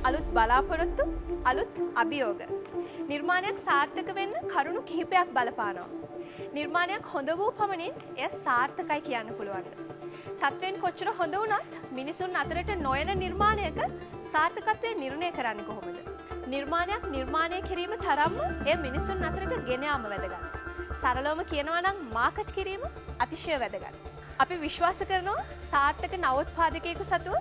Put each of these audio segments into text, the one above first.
අලුත් බලාපොරොත්තු, අලුත් අභියෝග. නිර්මාණයක් සාර්ථක වෙන්න කරුණු කිහිපයක් බලපානවා. නිර්මාණයක් හොඳ වූ පමණින් එය සාර්ථකයි කියන්න පුළුවන්. තත්වෙන් කොච්චර හොඳ වුණත් මිනිසුන් අතරට නොයන නිර්මාණයක සාර්ථකත්වය නිර්ණය කරන්නේ කොහොමද? නිර්මාණයක් නිර්මාණය කිරීම තරම්ම එය මිනිසුන් අතරට ගෙන යාම වැදගත්. සරලවම කියනවා නම් මාකට් කිරීම අතිශය වැදගත්. අපි විශ්වාස කරනවා සාර්ථක නවෝත්පාදකයෙකු සතුව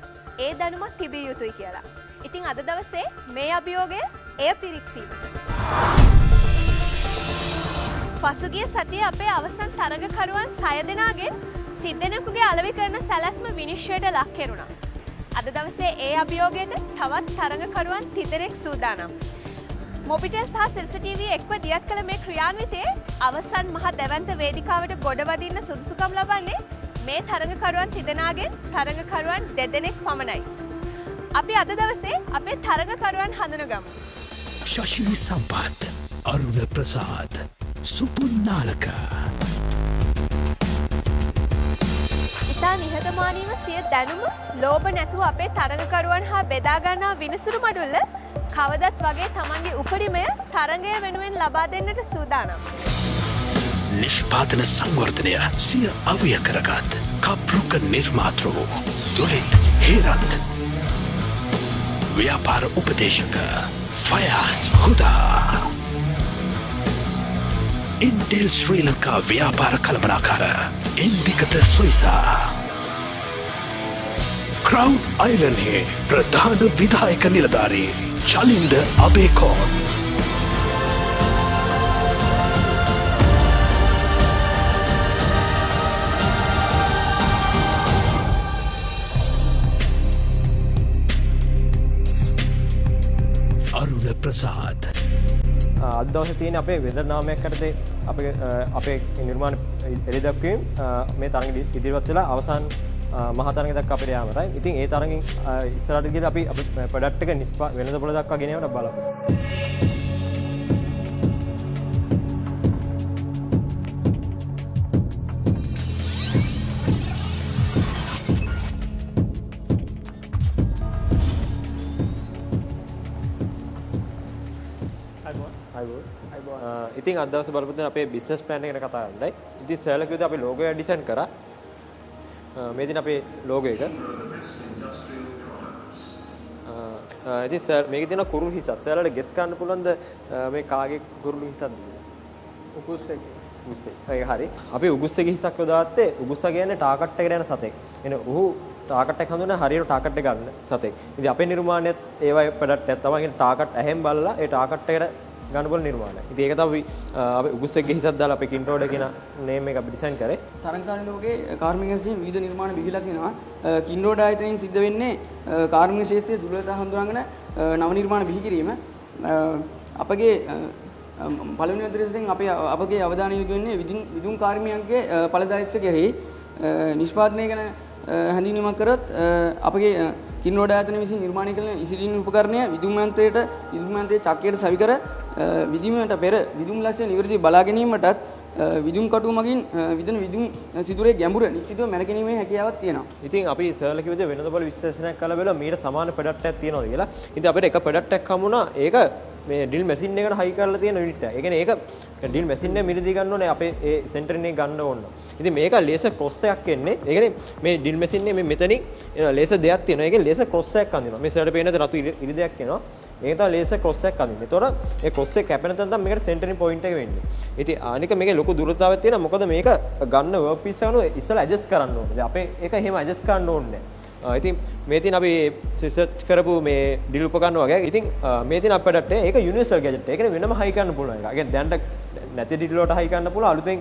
ඒ දැනුමක් තිබිය යුතුයි කියලා. ඉතින් අද දවසේ මේ අභියෝගය එය පිරික්සීමට. පසුගිය සතියේ අපේ අවසන් තරගකරුවන් 6 දෙනාගෙන් 30 දෙනෙකුගේ අලෙවි කරන සැලැස්ම විනිශ්චයට ලක් කෙරුණා. අද දවසේ ඒ අභියෝගයට තවත් තරගකරුවන් 30 දෙනෙක් සූදානම්. මොබිටෙල් සහ සිරස ටීවී එක්ව දියත් කළ මේ ක්‍රියාන්විතයේ අවසන් මහ දැවැන්ත වේදිකාවට ගොඩවදින්න සුදුසුකම් ලබන්නේ මේ තරගකරුවන් 30 දෙනාගෙන් තරගකරුවන් 2 දෙනෙක් පමණයි. අපි අද දවසේ අපේ තරගකරුවන් හඳුනගමු. ශෂී සම්පත්, අරුණ ප්‍රසාද්, සුපුන් නාලක. ඉතා නිහතමානීව සිය දැනුම ලෝභ නැතුව අපේ තරගකරුවන් හා බෙදා ගන්නා විනිසුරු මඩුල්ල කවදත් වගේ තමන්ගේ උපරිමය තරගය වෙනුවෙන් ලබා දෙන්නට සූදානම්. නිෂ්පාදන සංවර්ධනය සිය අවය කරගත් කප්රුක නිර්මාතෘ දුලිත් හේරත්. ව්‍යාපාර උපදේශක ෆයාස් හුදා. ඉන්ටෙල් ශ්‍රී ලංකා ව්‍යාපාර කළමනාකාර ඉන්දිකත සොයිසා. ක්‍රවුඩ් අයිලන්හේ ප්‍රධාන විධායක නිලධාරී චලින්ද අබේකෝන්. අරුණ ප්‍රසාද්. අද දවසේ තියෙන අපේ වෙදර් නාමයක් යටතේ අපේ නිර්මාණ එළිදැක්වීම මේ තරඟ ඉදිරිපත් වෙලා අවසන් මහා තරඟ දක්වා අපිට යාමයි. ඉතින් ඒ තරඟින් ඉස්සරහට ගිහලා අපි ප්‍රොඩක්ට් එක වෙළඳ පොළ දක්වා ගෙන යන්න බලමු. ඉතින් අද දවසේ බලපු දෙන අපේ බිස්නස් ප්ලෑන් එක ගැන කතා කරන්නයි. ඉතින් සර්ලා කිව්වද අපි ලෝගෝ එක ඩිසයින් කරා. මේ දින අපේ ලෝගෝ එක. ඉතින් සර් මේකේ තියෙන කුරුළු හිසක්. සර්ලාට ගෙස් ගන්න පුළුවන්ද මේ කාගේ කුරුළු හිසක්ද? උගුස්සෙක්. ඒක හරි. අපි උගුස්සෙගේ හිසක් යොදාත්තේ උගුස්සා කියන්නේ ටාකට් එකට යන සතෙක්. එනේ ඔහු ටාකට් එක හඳුනන හරියට ටාකට් එක ගන්න සතෙක්. ඉතින් අපේ නිර්මාණයත් ඒවයි ප්‍රොඩක්ට් එකක් තමයි. කියන්නේ ටාකට් ඇහෙන් බලලා ඒ ටාකට් එකට ගන්න බල නිර්මාණය. ඉතින් ඒක තමයි අපි උගුස්සෙක්ගේ හිසක් දාලා අපේ කින්ටෝඩ කියන නේම් එක අපි ඩිසයින් කරේ. තරංකාරී ලෝකයේ කාර්මික ශාස්ත්‍රයේ විවිධ නිර්මාණ බිහිලා තියෙනවා. කින්ටෝඩ ආයතනයෙන් සිද්ධ වෙන්නේ කාර්මික ශාස්ත්‍රයේ දුර්වලතා හඳුනාගෙන නව නිර්මාණ බිහි කිරීම. අපගේ පළවෙනි අදහසෙන් අපගේ අවධානය යොමු වෙන්නේ විදුන් කාර්මිකයන්ගේ ඵලදායීත්වය කෙරෙහි නිෂ්පාදනය ගැන හැඳින්වීමක් කරත් අපගේ කින්ටෝඩ ආයතනය විසින් නිර්මාණය කළ ඉසිලින් උපකරණය විදුන් යන්ත්‍රයේ චක්‍රයට සවි කර විදුමට පෙර විදුම් ලක්ෂණ නිවැරදිව බලා ගැනීමටත් විදුම් කටුව මගින් විදුන් සිදුරේ ගැඹුර නිශ්චිතව මැනගැනීමේ හැකියාවක් තියෙනවා. ඉතින් අපි සර්ලා කිව්වද වෙනදබල විශ්ලේෂණයක් කළා බලලා මීට සමාන ප්‍රොඩක්ට් එකක් තියෙනවද කියලා. ඉතින් අපිට එක ප්‍රොඩක්ට් එකක් හම්බුණා. ඒක මේ ඩ්‍රිල් මැෂින් එකට හයි කරලා තියෙන යුනිට් එක. ඒ කියන්නේ ඒක ඩ්‍රිල් මැෂින් එක මිලදී ගන්න ඕනේ අපේ ඒ සෙන්ටර් එකේ ගන්න ඕන. ඉතින් මේක ලේසර් ක්‍රොස් එකක් එන්නේ. ඒ කියන්නේ මේ ඩ්‍රිල් මැෂින් එකේ මේ මෙතනින් ලේසර් දෙකක් තියෙනවා. ඒකේ ලේසර් ක්‍රොස් එකක් අඳිනවා. මේ සර්ට පේන රතු ඉරි දෙකක් එනවා. ඒක තමයි ලේසර් ක්‍රොස් එකක් අඳින්නේ. ඒතකොට ඒ ක්‍රොස් එක කැපෙන තැන තමයි මේකට සෙන්ටරින් පොයින්ට් එක වෙන්නේ. ඉතින් අනික මේකේ ලොකු දුරතාවයක් තියෙනවා. මොකද මේක ගන්න වර්ක් පීස් එක අනුව ඉස්සලා ඇඩ්ජස්ට් කරන්න ඕනේ. අපි ඒක එහෙම ඇඩ්ජස්ට් කරන්න ඕනේ නැහැ. ඉතින් මේ තියෙන අපි රිසර්ච් කරපු මේ ඩිල් උපකරණ වගේ. ඉතින් මේ තියෙන අපිට ඒක යුනිවර්සල් ගැජට්. ඒක වෙනම හයි කරන්න පුළුවන් එක. ඒ කියන්නේ දැනට නැති ඩිල් වලට හයි කරන්න පුළුවන්. අලුතෙන්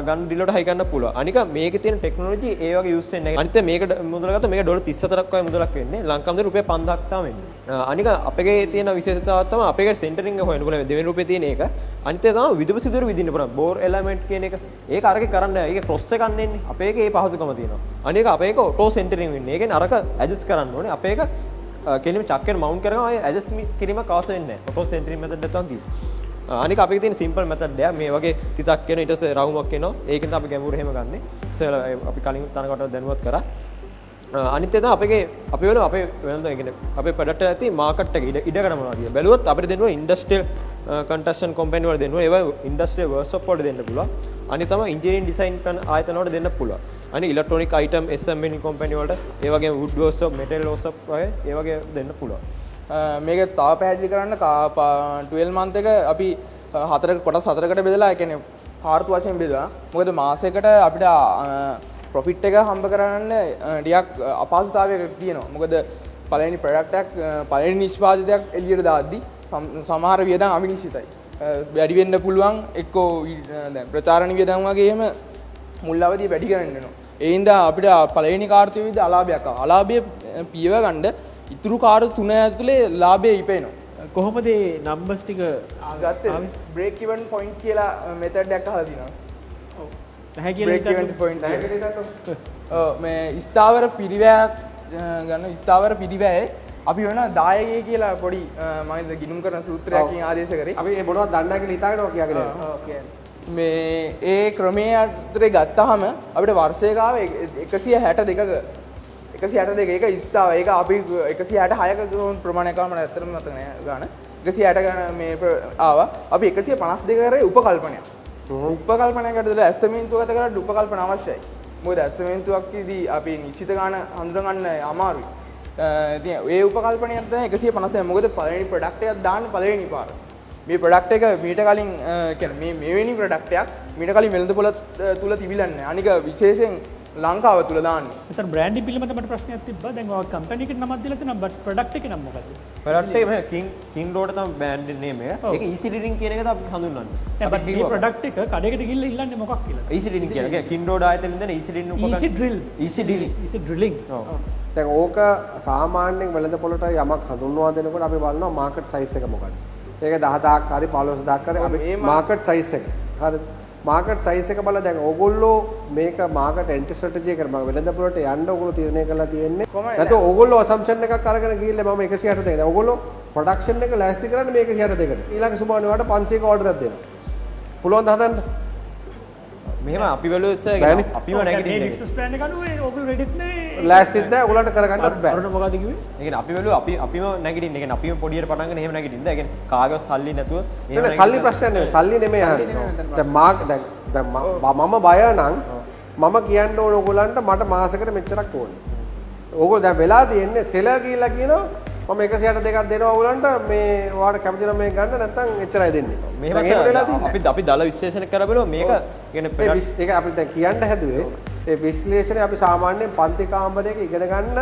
ගන්න ඩිල් වලට හයි කරන්න පුළුවන්. අනික මේකේ තියෙන ටෙක්නොලොජි ඒ වගේ යූස් වෙන්නේ නැහැ. අනිත් මේක මුදල ගත්තා මේක $34ක් වගේ මුදලක් වෙන්නේ. ලංකාවේ රුපියල් 5000ක් තමයි වෙන්නේ. අනික අපේ තියෙන විශේෂතාවය තමයි අපේ සෙන්ටරින් එක හොයන්න පුළුවන්. දෙවෙනි රුපියල් තියෙන එක. අනිත් එක තමයි විදුම සිදුරු විදින්න පුළුවන්. බෝර් එලමන්ට් කියන එක. ඒක අරගේ කරන්න. ඒක ක්‍රොස් එක ගන්න එන්නේ. අපේ එකේ මේ පහසුකම තියෙනවා. අනික අපේ එක ඔටෝ සෙන්ටරින් වෙන්නේ. ඒ කියන්නේ අරක ඇඩ්ජස්ට් කරන්න ඕනේ. අපේ එක කෙලිම චක්කෙන් මවුන්ට් කරගම ආයේ ඇඩ්ජස්ට් කිරීමක් අවශ්‍ය වෙන්නේ නැහැ. ඔටෝ සෙන්ටරින් මෙතඩ් එක තමයි තියෙන්නේ. අනික අපේ තියෙන සිම්පල් මෙතඩ් එක මේ වගේ තිතක් කියන ඊට පස්සේ රවුමක් එනවා. ඒකෙන් තමයි අපි ගැඹුර එහෙම ගන්නෙ. අපි කලින් තරකට දැනුවත් කරා. අනිත් එක තමයි අපි වෙන අපේ වෙනද කියන්නේ අපේ ප්‍රොඩක්ට් එක ඇති මාකට් එක ඉඩකඩ මොනවද කියලා බැලුවොත් අපිට දෙනවා ඉන්ඩස්ට්‍රියල් කන්ටෙස්ටන් කම්පැනි වල දෙනවා ඒවා ඉන්ඩස්ට්‍රියල් වර්ක්ෂොප් වලට දෙන්න පුළුවන් අනිත් තමයි ඉන්ජිනියරින් ඩිසයින් කරන ආයතන වලට දෙන්න පුළුවන් අනිත් ඉලෙක්ට්‍රොනික අයිටම් SME කම්පැනි වලට ඒ වගේම වුඩ් වර්ක්ෂොප් මෙටල් වර්ක්ෂොප් වගේ ඒ වගේ දෙන්න පුළුවන් මේක තව පැහැදිලි කරන්න 12 month එක අපි කොටස් 4කට බෙදලා ඒ කියන්නේ කාර්තු වශයෙන් බෙදලා මොකද මාසයකට අපිට ප්‍රොෆිට් එක හම්බ කරන්න ටිකක් අපහසුතාවයක් තියෙනවා. මොකද පළවෙනි ප්‍රොඩක්ට් එකක් පළවෙනි නිෂ්පාදිතයක් එළියට දාද්දි සමහර වියදම් අවිනිශ්චිතයි. වැඩි වෙන්න පුළුවන් එක්කෝ දැන් ප්‍රචාරණ වියදම් වගේ එහෙම මුල් අවධිය වැඩි කරන්න වෙනවා. ඒ හින්දා අපිට පළවෙනි කාර්තුවේදී අලාභයක් ආවා. අලාභය පියව ගන්න ඉතුරු කාර්තු 3 ඇතුලේ ලාභය ඉපෙනවා. කොහොමද මේ නම්බර්ස් ටික ගත්තේ බ්‍රේක් ඉවන් පොයින්ට් කියලා මෙතඩ් එකක් අහලා තිනවා. නැහැ කියලා හිතන්න මේ ස්ථාවර පිරිවැයක් ගන්න ස්ථාවර පිරිවැයේ අපි වෙන දායකයෙ කියලා පොඩි මම ගිණුම් කරන සූත්‍රයකින් ආදේශ කරේ. අපි ඒ මොනවද දන්නා කියලා හිතාගෙනවා කියගෙන. මේ ඒ ක්‍රමයේ අතරේ ගත්තාම අපිට වර්ෂයක ආව 162ක 162 ඒක ස්ථාව ඒක අපි 166ක ප්‍රමාණයක් ආවම ඇත්තටම මතක නෑ ගාන 160 ගාන මේ ආවා අපි 152 කරේ උපකල්පනයක්. උපකල්පනයකට දාලා ඇස්තමේන්තුවකට කරලා උපකල්පන අවශ්‍යයි. මොකද ඇස්තමේන්තුවක්දී අපි නිශ්චිත ගාන හඳුනා ගන්න අමාරුයි. ඉතින් ඒ උපකල්පනයක් තමයි 152. මොකද පළවෙනි ප්‍රොඩක්ට් එකක් දාන්න පළවෙනි පාර. මේ ප්‍රොඩක්ට් එක මීට කලින් කියන්නේ මෙවැනි ප්‍රොඩක්ට් එකක් මීට කලින් වෙළඳපොළ තුල තිබිලා නැහැ. අනික විශේෂයෙන් ලංකාව තුල දාන්නේ. ඒතර බ්‍රෑන්ඩින් පිළිබඳ මට ප්‍රශ්නයක් තිබ්බා. දැන් ඔය කම්පැනි එකට නමක් දීලා තියෙනවා බට් ප්‍රොඩක්ට් එකේ නම මොකද්ද? ප්‍රොඩක්ට් එක කින් රෝඩ් තමයි බ්‍රෑන්ඩ් නේම එක. ඒක ඊසි ඩ්‍රිලින් කියන එකද අපි හඳුන්වන්නේ. දැන් මේ ප්‍රොඩක්ට් එක කඩේකට ගිහිල්ලා ඉල්ලන්නේ මොකක් කියලා? ඊසි ඩ්‍රිලින් කියන්නේ කින් රෝඩ් ආයතනෙන් දෙන ඊසි ඩ්‍රිලින් උපකරණ. ඊසි ඩ්‍රිලින්. ඔව්. දැන් ඕක සාමාන්‍යයෙන් වෙළඳපොළට යමක් හඳුන්වා දෙනකොට අපි බලනවා මාකට් සයිස් එක මොකක්ද. ඒක 10000ක් හරි 15000ක් හරි අපි මාකට් සයිස් එක. හරිද? මාකට් සයිස් එක බලලා දැන් ඕගොල්ලෝ මේක මාකට් එන්ට්‍රි ස්ට්‍රැටජි එක මම වෙළඳපොළට යන්න ඕගොල්ලෝ තීරණය කරලා තියෙන්නේ. නැත්නම් ඕගොල්ලෝ අසම්ප්ෂන් එකක් අරගෙන ගිහිල්ලා මම 162 දැන් ඕගොල්ලෝ ප්‍රොඩක්ෂන් එක ලෑස්ති කරන්නේ මේක 162කට. ඊළඟ සුමානේ වලට 500ක ඕඩරයක් දෙනවා. පුළුවන් ද හදන්න? මෙහෙම අපි බැලුවොත් අපිම නැගිටින්නේ. මේ බිස්නස් ප්ලෑන් එක අනුව ඔයගොල්ලෝ රෙඩිත් නේ. ලෑස්තිත් නැහැ ඔයගොල්ලන්ට කරගන්නත් බෑ. අරුණ මොකද කිව්වේ? ඒ කියන්නේ අපි බැලුවා අපිම නැගිටින්නේ. ඒ කියන්නේ අපිම පොඩියට පටන් ගන්න එහෙම නැගිටින්න. ඒ කියන්නේ කාගවත් සල්ලි නැතුව එහෙම සල්ලි ප්‍රශ්නයක් නෙමෙයි. සල්ලි නෙමෙයි අහන්නේ. දැන් මම බය නම් මම කියන්න ඕන ඕගොල්ලන්ට මට මාසෙකට මෙච්චරක් ඕනේ. ඕගොල්ලෝ දැන් වෙලා තියෙන්නේ සෙලර් කියලා කියනවා මම 162ක් දෙනවා ඕගොල්ලන්ට මේ ඔයාලට කැමති නම් මේක ගන්න නැත්නම් එච්චරයි දෙන්නේ. මෙහෙම අපි දල විශ්ලේෂණ කරලා බලුවා මේක කියන්නේ ඒක අපි දැන් කියන්න හැදුවේ ඒ විශ්ලේෂණය අපි සාමාන්‍යයෙන් පන්ති කාමරයක ඉගෙන ගන්න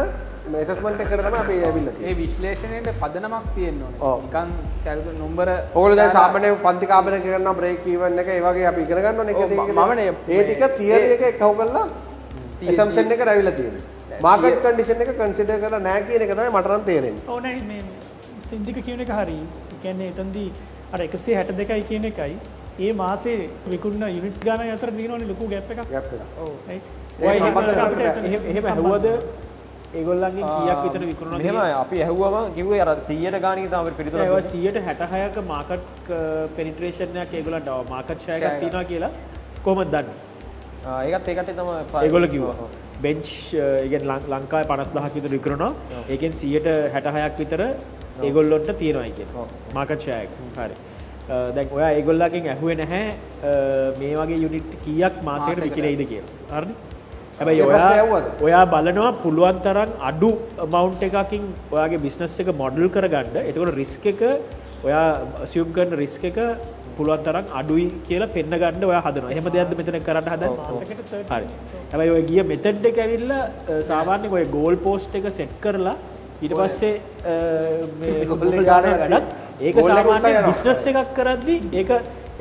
ඇසස්මන්ට් එකකට තමයි අපි ඇවිල්ලා තියෙන්නේ. ඒ විශ්ලේෂණයේ පදනමක් තියෙන්න ඕනේ. නිකන් කැල්කුලේටර් නම්බර ඕගොල්ලෝ දැන් සාමාන්‍යයෙන් පන්ති කාමරයක කරනවා බ්‍රේක් ඉවන් එක ඒ වගේ අපි ඉගෙන ගන්න ඕනේ ඒ ටික තියරි එක එකව කරලා ඇසම්ප්ෂන් එකට ඇවිල්ලා තියෙන්නේ. මාකට් කන්ඩිෂන් එක කන්සිඩර් කරලා නැහැ කියන එක තමයි මට නම් තේරෙන්නේ. ඔව් නෑ මේ සින්දික කියන එක හරි. ඒ කියන්නේ එතනදී අර 162යි කියන එකයි ඒ මාසේ විකුණන යුනිට්ස් ගාන අතර දිනවනේ ලොකු ගැප් එකක්. ඔව්. රයිට්. ඔය එහෙම ඇහුවද ඒගොල්ලන්ගෙන් කීයක් විතර විකුණනවා මෙහෙම අපි ඇහුවම කිව්වේ අර 100ට ගානකින් තමයි අපිට පිළිතුර දුන්නේ. ඒ 166ක මාකට් පෙනිට්‍රේෂන් එකක් ඒගොල්ලන්ට මාකට් ෂෙයාර් එකක් තියෙනවා කියලා කොහොමද දන්නේ? ඒකත් ඒකට තමයි ඒගොල්ලෝ කිව්වා. බෙන්ච් ඒ කියන්නේ ලංකාවේ 50000ක් විතර විකුණනවා. ඒකෙන් 166ක් විතර ඒගොල්ලොන්ට තියෙනවා කියන්නේ. මාකට් ෂෙයාර් එක. හරි. දැන් ඔයා ඒගොල්ලන්ගෙන් ඇහුවේ නැහැ මේ වගේ යුනිට් කීයක් මාසෙකට විකිරෙයිද කියලා. හරිද? හැබැයි ඔයා බලනවා පුළුවන් තරම් අඩු amount එකකින් ඔයාගේ business එක model කරගන්න. එතකොට risk එක ඔයා assume කරන risk එක පුළුවන් තරම් අඩුයි කියලා පෙන්න ගන්න ඔයා හදනවා. එහෙම දෙයක්ද මෙතන කරන්න හදන්නේ? මාසෙකට 30. හරි. හැබැයි ඔය ගිය method එක ඇවිල්ලා සාමාන්‍යයෙන් ඔය goal post එක set කරලා ඊට පස්සේ මේ Google ගානකට ඒක සාමාන්‍ය business එකක් කරද්දී ඒක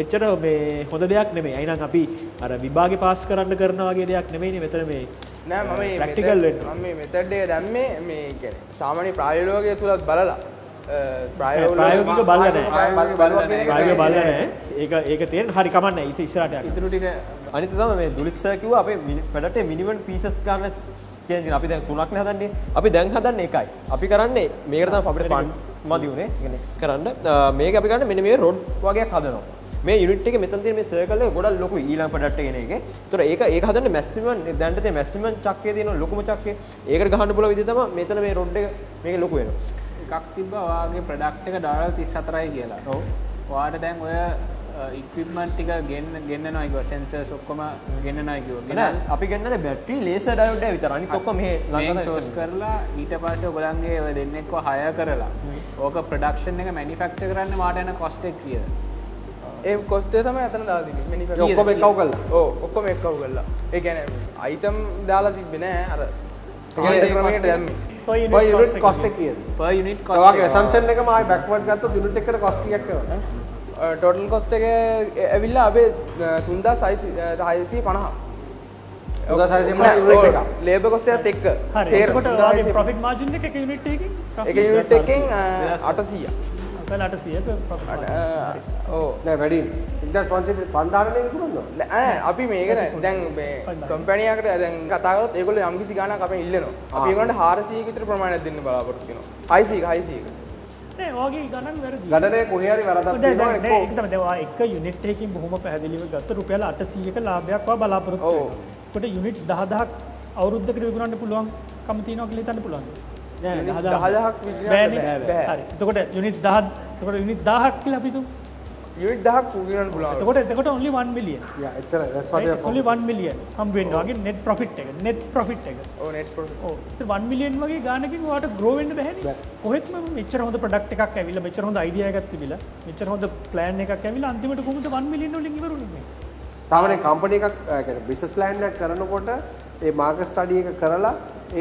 එච්චර මේ හොඳ දෙයක් නෙමෙයි. අයිනම් අපි අර විභාගේ පාස් කරන්න කරන වගේ දෙයක් නෙමෙයිනේ මෙතන මේ. නෑ මම මේ ප්‍රැක්ටිකල් වෙන්න. මම මේ මෙතඩ් එක දැම්මේ මේ කියන්නේ සාමාන්‍ය ප්‍රායෝගික තුලත් බලලා ප්‍රායෝගික බලලා නැහැ. ඒක තේරෙන හරි කමන්නේ. ඊට ඉස්සරහට යන්න. ඉතුරු ටික අනිත් තමයි මේ දුලිස් සර් කිව්වා අපේ ප්‍රොඩක්ටේ මිනිමම් පීසස් ගන්න චේන්ජ් කරනවා. අපි දැන් 3ක් නේ හදන්නේ. අපි දැන් හදන්නේ එකයි. අපි කරන්නේ මේකට තමයි අපිට ෆන්ඩ් මදි උනේ. කියන්නේ කරන්න මේක අපි ගන්න මෙන්න මේ රොඩ් වගේක් හදනවා. මේ යුනිට් එකේ මෙතන තියෙන මේ සර්කල් එක ගොඩක් ලොකුයි ඊළඟ ප්‍රොඩක්ට් එක එන එකේ. ඒතර ඒක හදන්නේ මැක්සිමම් දැනට තියෙන මැක්සිමම් චක්කයේ තියෙන ලොකුම චක්කය. ඒකට ගහන්න පුළුවන් විදිහ තමයි මෙතන මේ රොඩ් එක මේක ලොකු වෙනවා. එකක් තිබ්බා ඔයාගේ ප්‍රොඩක්ට් එක $34යි කියලා. ඔව්. ඔයාට දැන් ඔය ඉක්විප්මන්ට් ටික ගෙන්නනවා කිව්වා සෙන්සර්ස් ඔක්කොම ගෙන්නනවා කිව්වා. නෑ අපි ගෙන්නන්නේ බැටරි ලේසර් ඩයෝඩ් එක විතර. අනිත් ඔක්කොම මෙහෙ ළඟට සෝස් කරලා ඊට පස්සේ ඔයගොල්ලන්ගේ ඔය දෙන්නෙක්ව හයර් කරලා ඕක ප්‍රොඩක්ෂන් එක මැනුෆැක්චර් කරන්න මාට යන කොස්ට් එක කීයද? ඒ කොස්ට් එක තමයි අතන දාලා තිබෙන්නේ. මැනුෆැක්චර් ඔක්කොම එකව කළා. ඔව් ඔක්කොම එකව කළා. ඒ කියන්නේ අයිටම් දාලා තිබ්බේ නෑ අර ක්‍රමයකට දැම්මේ. per unit cost එක කීයද? per unit cost. ඔයාගේ assumption එකම ආයි backward ගත්තොත් unit එකකට cost කීයක් වෙනවද? ටෝටල් කොස්ට් එක ඇවිල්ලා අපේ 3650. ලේබර් කොස්ට් එකත් එක්ක. හරි. එතකොට ඔයාගේ profit margin එක එක unit එකකින් එක යුනිට් එකකින් 800. අපල 800ක profit margin. ඔව්. නෑ වැඩි. 1500 නේ විකුණනවා. නෑ අපි මේක දැන් මේ කම්පැනි එකකට දැන් කතා කරොත් ඒගොල්ලෝ යම්කිසි ගාණක් අපෙන් ඉල්ලනවා. අපි ඒගොල්ලන්ට 400ක විතර ප්‍රමාණයක් දෙන්න බලාපොරොත්තු වෙනවා. 600ක. නෑ ඔයාගේ ගණන් වැරදි. ගණනේ කොහේ හරි වරදක් තියෙනවා ඒක තමයි දැන් ඔයා එක යුනිට් එකකින් බොහොම පැහැදිලිව ගත්ත රුපියල් 800ක ලාභයක් ඔයා බලාපොරොත්තු වෙනවා. ඒකට යුනිට්ස් 10000ක් අවුරුද්දකට විකුණන්න පුළුවන් කම තියෙනවා කියලා හිතන්න පුළුවන්ද? නෑ 10000ක් විකුණන්න බෑ. හරි. එතකොට යුනිට් 1000 එතකොට යුනිට් 1000ක් කියලා අපි හිතමු. යුනිට් 1000ක් විකුණන්න පුළුවන්. එතකොට only 1 million. yeah එච්චර that's what we are only 1 million හම්බ වෙනවා. වගේ net profit එක. ඔව් net profit. ඔව්. ඒත් 1 million වගේ ගානකින් ඔයාට grow වෙන්න බැහැනේ. කොහෙත්ම මෙච්චර හොඳ product එකක් ඇවිල්ලා මෙච්චර හොඳ idea එකක් තිබිලා මෙච්චර හොඳ plan එකක් ඇවිල්ලා අන්තිමට කොහොමද 1 million වලින් ඉවරුනේ? සාමාන්‍ය කම්පැනි එකක් කියන්නේ බිස්නස් ප්ලෑන් එකක් කරනකොට ඒ මාකට් ස්ටඩි එක කරලා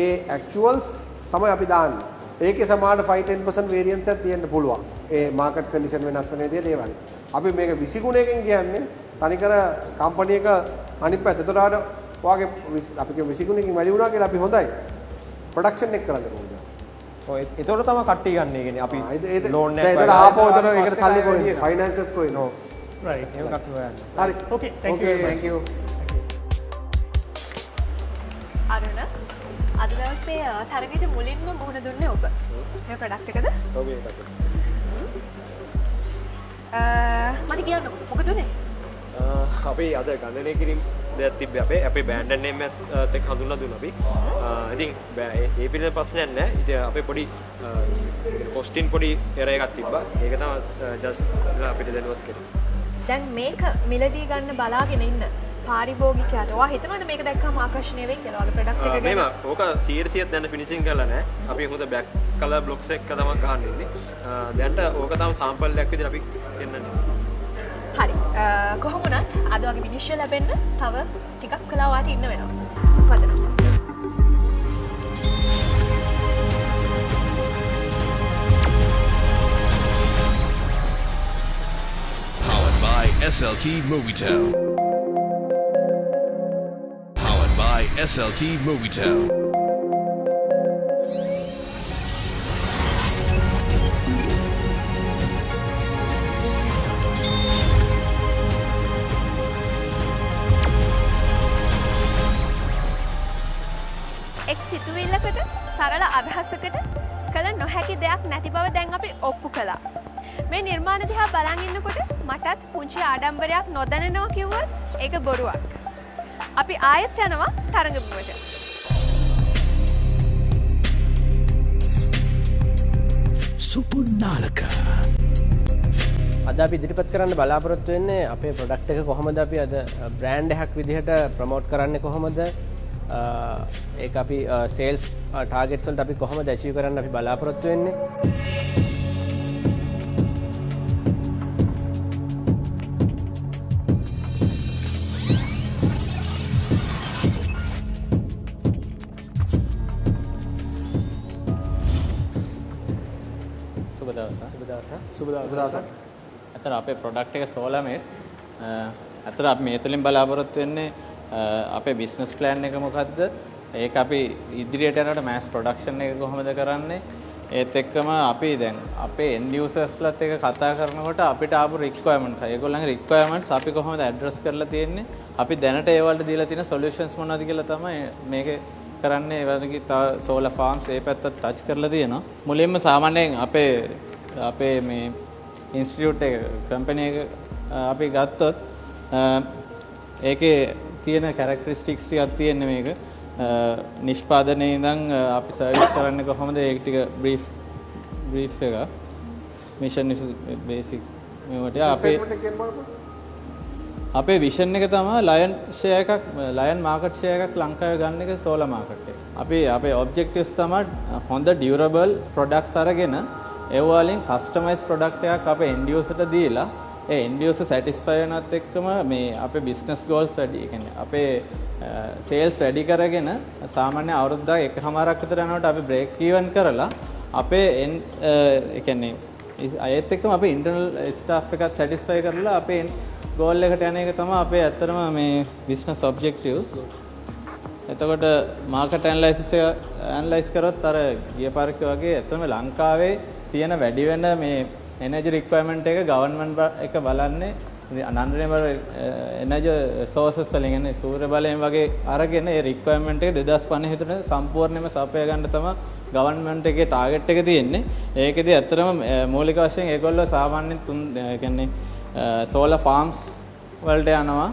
ඒ ඇක්චුවල්ස් තමයි අපි දාන්නේ. ඒකේ සමහරට 5-10% variance එකක් තියෙන්න පුළුවන්. ඒ මාකට් කන්ඩිෂන් වෙනස් වෙන විදිහට ඒ වගේ. අපි මේක 20 ගුණයකින් කියන්නේ තනිකර කම්පැනි එක අනිත් පැත්ත. ඒතර ඔයාගේ අපි කිය 20 ගුණයකින් වැඩි වුණා කියලා අපි හොඳයි. ප්‍රොඩක්ෂන් එක කරන්න ඕනේ. ඔය ඒතකොට තමයි කට්ටිය ගන්න. ඒ කියන්නේ අපි ලෝන් එකක් ඒතර ආපහු ඒතර ඒකට සල්ලි කොහෙන්ද? ෆයිනෑන්සස් කොහෙන්ද? right ඒක කට්ටිය හොයන්න. හරි. okay thank you very much. අරුණ අද දවසේ තරගෙට මුලින්ම මුහුණ දුන්නේ ඔබ. මේ ප්‍රොඩක්ට් එකද? ඔව් ඒකත්. මට කියන්න මොකද උනේ? අපි අද ගණනය කිරීම දෙයක් තිබ්බේ අපේ බෑන්ඩ් නේම් එකත් එක්ක හඳුන්වලා දුන්නා අපි. ඉතින් ඒ පිළිබඳ ප්‍රශ්නයක් නැහැ. ඉතින් අපේ පොඩි කොස්ටින් පොඩි එරර් එකක් තිබ්බා. ඒක තමයි ජස්ට් අපිට දැනුවත් කරේ. දැන් මේක මිලදී ගන්න බලාගෙන ඉන්න පාරිභෝගිකයාට ඔයා හිතනවද මේක දැක්කම ආකර්ෂණය වෙයි කියලා වගේ ප්‍රොඩක්ට් එක ගැන? මේක ඕක 100ක් දැන් ෆිනිෂින් කරලා නැහැ. අපි හොඳ බෑක් කලර් බ්ලොක්ස් එක තමයි ගහන්න ඉන්නේ. දැන්ට ඕක තමයි සාම්පල් එකක් විදිහට අපි දෙන්නන්නේ. හරි. කොහොම වුණත් අද වගේ විනිශ්චය ලැබෙන්න තව ටිකක් කලා වාට ඉන්න වෙනවා. සුපදන. Powered by SLT Movitel. Powered by SLT Movitel. එක් සිතුවිල්ලකට සරල අදහසකට කළ නොහැකි දෙයක් නැති බව දැන් අපි ඔප්පු කළා. මේ නිර්මාණ දිහා බලන් ඉන්නකොට මටත් පුංචි ආඩම්බරයක් නොදැනෙනවා කිව්වොත් ඒක බොරුවක්. අපි ආයෙත් යනවා තරඟබිමට. සුපුන්නාලක අද අපි ඉදිරිපත් කරන්න බලාපොරොත්තු වෙන්නේ අපේ ප්‍රොඩක්ට් එක කොහොමද අපි අද බ්‍රෑන්ඩ් එකක් විදිහට ප්‍රොමෝට් කරන්නේ කොහොමද ඒක අපි සේල්ස් ටාගට්ස් වලට අපි කොහොමද ඇචීව් කරන්න අපි බලාපොරොත්තු වෙන්නේ සුබ දවසක්. සුබ දවසක්. අතන අපේ ප්‍රොඩක්ට් එක සෝලාමේට්. අතන අපි මේ තුලින් බලාපොරොත්තු වෙන්නේ අපේ බිස්නස් ප්ලෑන් එක මොකද්ද? ඒක අපි ඉදිරියට යනකොට මෑස් ප්‍රොඩක්ෂන් එක කොහොමද කරන්නේ? ඒත් එක්කම අපි දැන් අපේ end usersලත් එක්ක කතා කරනකොට අපිට ආපු requirements ඒගොල්ලන්ගේ requirements අපි කොහොමද address කරලා තියෙන්නේ? අපි දැනට ඒවලට දීලා තියෙන solutions මොනවද කියලා තමයි මේකේ කරන්නේ. ඒ වගේ තව solar farms ඒ පැත්තත් touch කරලා තියෙනවා. මුලින්ම සාමාන්‍යයෙන් අපේ මේ ඉන්ස්ටිටියුට් එක කම්පැනි එක අපි ගත්තොත් ඒකේ තියෙන කැරක්ටරිස්ටික්ස් ටිකක් තියෙන්නේ මේක. නිෂ්පාදනයේ ඉඳන් අපි සර්විස් කරන්නේ කොහොමද ඒක ටික බ්‍රීෆ් එක. මිෂන් බේසික් මේවට අපේ විෂන් එක තමයි ලයන් මාකට් ෂෙයා එකක් ලංකාවේ ගන්න එක සෝලා මාකට් එක. අපේ ඔබ්ජෙක්ටිව්ස් තමයි හොඳ ඩියුරබල් ප්‍රොඩක්ට්ස් අරගෙන ඒ වලින් කස්ටමයිස් ප්‍රොඩක්ට් එකක් අපේ එන්ඩ් යූසර්ට දීලා ඒ එන්ඩ් යූසර් සැටිස්ෆයි වෙනත් එක්කම මේ අපේ බිස්නස් ගෝල්ස් වැඩි. ඒ කියන්නේ අපේ සේල්ස් වැඩි කරගෙන සාමාන්‍ය අවුරුද්දක් එකමාරක් විතර යනකොට අපි බ්‍රේක් ඊවන් කරලා අපේ ඒ කියන්නේ අයත් එක්කම අපේ ඉන්ටර්නල් ස්ටාෆ් එකත් සැටිස්ෆයි කරලා අපේ ගෝල් එකට යන එක තමයි අපේ ඇත්තටම මේ බිස්නස් ඔබ්ජෙක්ටිව්ස්. එතකොට මාකට් ඇනලයිස් කරොත් අර ගිය පාරක වගේ ඇත්තටම ලංකාවේ තියෙන වැඩි වෙන මේ එනර්ජි රික්වයර්මන්ට් එක ගවර්න්මන්ට් එක බලන්නේ non-renewable එනර්ජි සෝසස් වලින් එන්නේ සූර්ය බලයෙන් වගේ අරගෙන ඒ රික්වයර්මන්ට් එක 2050 විතර සම්පූර්ණයෙන්ම සපයා ගන්න තමයි ගවර්න්මන්ට් එකේ ටාගට් එක තියෙන්නේ. ඒකෙදි ඇත්තටම මූලික වශයෙන් ඒගොල්ලෝ සාමාන්‍යයෙන් කියන්නේ සෝලර් ෆාම්ස් වලට යනවා.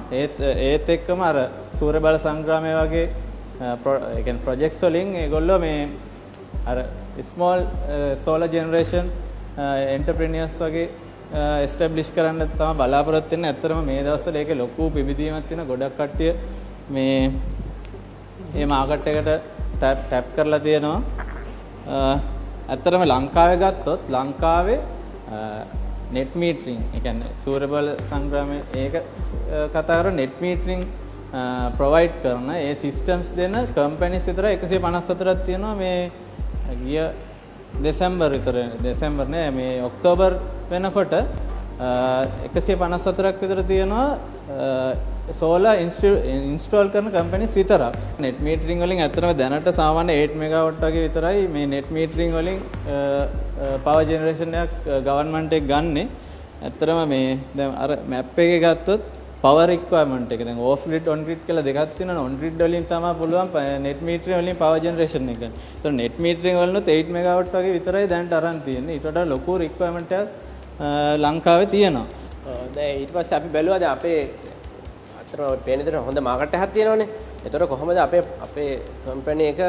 ඒත් එක්කම අර සූර්ය බල සංග්‍රාමය වගේ ඒ කියන්නේ ප්‍රොජෙක්ට්ස් වලින් ඒගොල්ලෝ මේ අර ස්මෝල් සෝලර් ජෙනරේෂන් එන්ටර්ප්‍රිනියර්ස් වගේ එස්ටැබ්ලිෂ් කරන්න තමයි බලාපොරොත්තු වෙන්නේ. ඇත්තටම මේ දවස්වල ඒකේ ලොකු පිබිදීමක් තියෙන ගොඩක් කට්ටිය මේ මාකට් එකට ටැප් කරලා තියෙනවා. ඇත්තටම ලංකාවේ ගත්තොත් ලංකාවේ net metering ඒ කියන්නේ සූර්ය බල සංග්‍රාමයේ ඒක කතා කරන net metering provide කරන ඒ systems දෙන companies විතර 154ක් තියෙනවා මේ ගිය දෙසැම්බර් නෑ මේ ඔක්තෝබර් වෙනකොට 154ක් විතර තියෙනවා සෝලාර් ඉන්ස්ටෝල් කරන කම්පැනිස් විතරක්. net metering වලින් ඇත්තටම දැනට සාමාන්‍ය 8 මෙගාවොට් වගේ විතරයි මේ net metering වලින් power generation එකක් ගවර්න්මන්ට් එක ගන්නෙ. ඇත්තටම මේ දැන් අර map එකේ ගත්තොත් power requirement එක දැන් off grid on grid කියලා දෙකක් තියෙනවා. on grid වලින් තමයි පුළුවන් net metering වලින් power generation එක ගන්න. so net metering වලනොත් 8 මෙගාවොට් වගේ විතරයි දැනට අරන් තියෙන්නේ. ඊට වඩා ලොකු requirement එකක් ලංකාවේ තියෙනවා. දැන් ඊට පස්සේ අපි බැලුවා දැන් අපේ අතන පේන විදිහට හොඳ මාකට් එකක් තියෙනවනේ. ඒතර කොහොමද අපේ කම්පැනි එක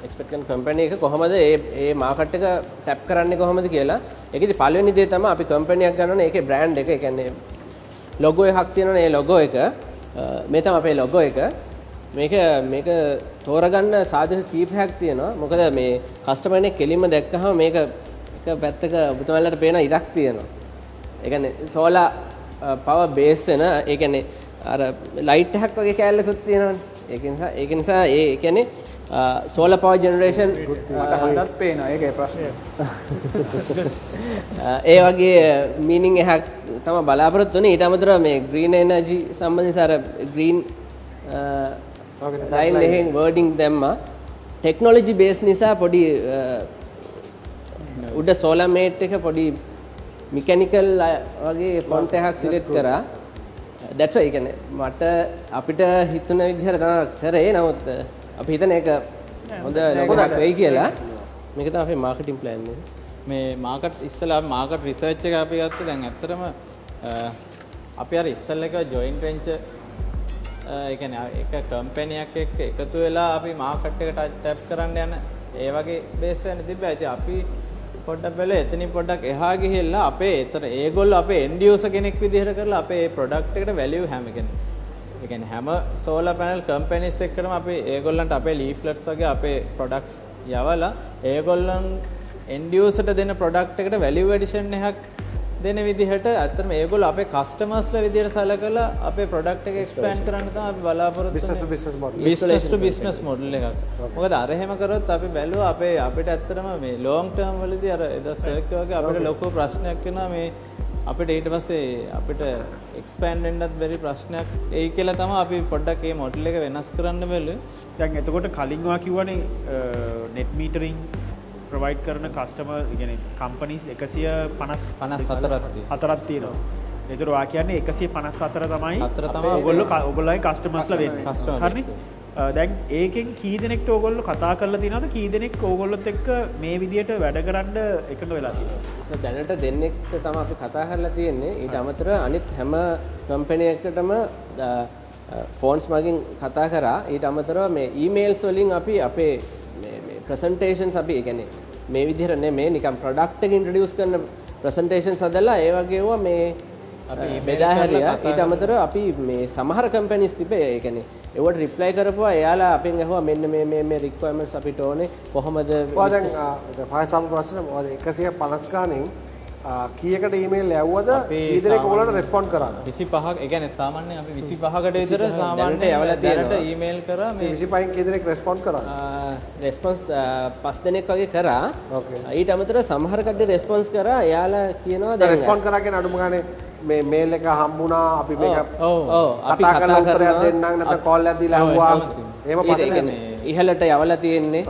එක්ස්පෙක්ට් කරන කම්පැනි එක කොහොමද මේ මාකට් එක ටැප් කරන්නේ කොහොමද කියලා. ඒකෙදි පළවෙනි දේ තමයි අපි කම්පැනියක් ගන්නවනේ ඒකේ බ්‍රෑන්ඩ් එක. ඒ කියන්නේ ලොගෝ එකක් තියෙනවනේ. ඒ ලොගෝ එක මේ තමයි අපේ ලොගෝ එක. මේක තෝරගන්න සාධක කීපයක් තියෙනවා. මොකද මේ කස්ටමර් කෙනෙක් කෙලින්ම දැක්කහම මේක එක පැත්තක ඔබතුමාලට පේන ඉරක් තියෙනවා. ඒ කියන්නේ සෝලා පවර් බේස් වෙන ඒ කියන්නේ අර ලයිට් එකක් වගේ කෑල්ලකුත් තියෙනවනේ. ඒක නිසා ඒ කියන්නේ සෝලර් පවර් ජෙනරේෂන් මට හදත් පේනවා. ඒකේ ප්‍රශ්නය. ඒ වගේ මීනින් එකක් තමයි බලාපොරොත්තු වෙන්නේ. ඊට අමතරව මේ ග්‍රීන් එනර්ජි සම්බන්ධයෙන් අර ග්‍රීන් ලයින් එකෙන් වර්ඩින් දැම්මා. ටෙක්නොලොජි බේස් නිසා පොඩි උඩ සෝලර් මේට් එක පොඩි මිකැනිකල් වගේ ෆොන්ට් එකක් සිලෙක්ට් කරා. that's why කියන්නේ මට අපිට හිතුන විදිහට තමයි කරේ. නමුත් අපි හිතන එක හොඳ ලොකුක් වෙයි කියලා. මේක තමයි අපේ මාකටිංగ్ ප්ලෑන් එක. මේ මාකට් ඉස්සලා මාකට් රිසර්ච් එක අපි ගත්තා. දැන් ඇත්තටම අපි අර ඉස්සල් එක ජොයින්ට් වෙන්චර් ඒ කියන්නේ එක කම්පැනියක් එක්ක එකතු වෙලා අපි මාකට් එකට ටැප් කරන්න යන ඒ වගේ බේස් එකක් තිබ්බා. ඉතින් අපි පොඩ්ඩක් බැලුවා එතනින් පොඩ්ඩක් එහා ගිහිල්ලා අපේ එතන ඒගොල්ලෝ අපේ එන්ඩ් යූසර් කෙනෙක් විදිහට කරලා අපේ ප්‍රොඩක්ට් එකට වැලියු හැම කෙනෙක්. ඒ කියන්නේ හැම සෝලාර් පැනල් කම්පැනිස් එක්කම අපි ඒගොල්ලන්ට අපේ ලීෆ්ලට්ස් වගේ අපේ ප්‍රොඩක්ට්ස් යවලා ඒගොල්ලන් එන්ඩ් යූසර්ට දෙන ප්‍රොඩක්ට් එකට වැලියු ඇඩිෂන් එකක් දෙන විදිහට ඇත්තටම ඒගොල්ලෝ අපේ කස්ටමර්ස්ලා විදිහට සලකලා අපේ ප්‍රොඩක්ට් එක එක්ස්පෑන්ඩ් කරන්න තමයි අපි බලාපොරොත්තු වෙන්නේ. බිස්නස් ටු බිස්නස් මොඩල් එකක්. මොකද අර එහෙම කරොත් අපි බැලුවා අපිට ඇත්තටම මේ ලොන්ග් ටර්ම් වලදී අර එදා සර්ක් වගේ අපිට ලොකු ප්‍රශ්නයක් වෙනවා මේ අපිට ඊට පස්සේ අපිට එක්ස්පෑන්ඩ් වෙන්නත් බැරි ප්‍රශ්නයක් එයි කියලා තමයි අපි පොඩ්ඩක් මේ මොඩල් එක වෙනස් කරන්න බැලුවේ. දැන් එතකොට කලින් වා කිව්වනේ net metering provide කරන කස්ටමර් කියන්නේ කම්පනීස් 154ක් තියෙනවා. ඒතර ඔයා කියන්නේ 154 තමයි ඔයගොල්ලෝයි කස්ටමර්ස්ලා වෙන්නේ. හරිනේ? දැන් ඒකෙන් කී දෙනෙක්ට ඕගොල්ලෝ කතා කරලා තියෙනවද? කී දෙනෙක් ඕගොල්ලොත් එක්ක මේ විදියට වැඩ කරන්න එකඟ වෙලා තියෙනවද? දැනට දෙන්නෙක්ට තමයි අපි කතා කරලා තියෙන්නේ. ඊට අමතරව අනිත් හැම කම්පැනි එකකටම ෆෝන්ස් මගින් කතා කරා. ඊට අමතරව මේ ඊමේල්ස් වලින් අපි අපේ මේ ප්‍රසන්ටේෂන්ස් අපි ඒ කියන්නේ මේ විදිහට නෙමෙයි නිකන් ප්‍රොඩක්ට් එක ඉන්ට්‍රොඩියුස් කරන ප්‍රසන්ටේෂන්ස් හදලා ඒ වගේ ඒවා මේ අපි බෙදා හැරියා. ඊට අමතරව අපි මේ සමහර කම්පැනිස් තිබේ ඒ කියන්නේ ඒවට රිප්ලයි කරපුවා එයාලා අපෙන් අහුවා මෙන්න මේ රික්වයර්මන්ට්ස් අපිට ඕනේ කොහොමද දැන් ෆයිල් ප්‍රශ්න 150 ගානින් කීයකට ඊමේල් යවුවද කී දෙනෙක් ඔයගොල්ලන්ට රෙස්පොන්ඩ් කරාද 25ක ඒ කියන්නේ සාමාන්‍යයෙන් අපි 25කට විතර සාමාන්‍යයෙන් යවලා තියෙනවා ඊමේල් කරා මේ 25න් කී දෙනෙක් රෙස්පොන්ඩ් කරාද රෙස්පොන්ස් 5 දෙනෙක් වගේ කරා ඊට අමතරව සමහර කඩේ රෙස්පොන්ස් කරා එයාලා කියනවා දැන් රෙස්පොන්ඩ් කරා කියන අඩුම ගානේ මේ මේල් එක හම්බුණා අපි මේක අපි කතා කරලා උත්තරයක් දෙන්නම් නැත්නම් කෝල් එකක් දීලා අහුවා එහෙම පස්සේ ඉහළට යවලා තියෙන්නේ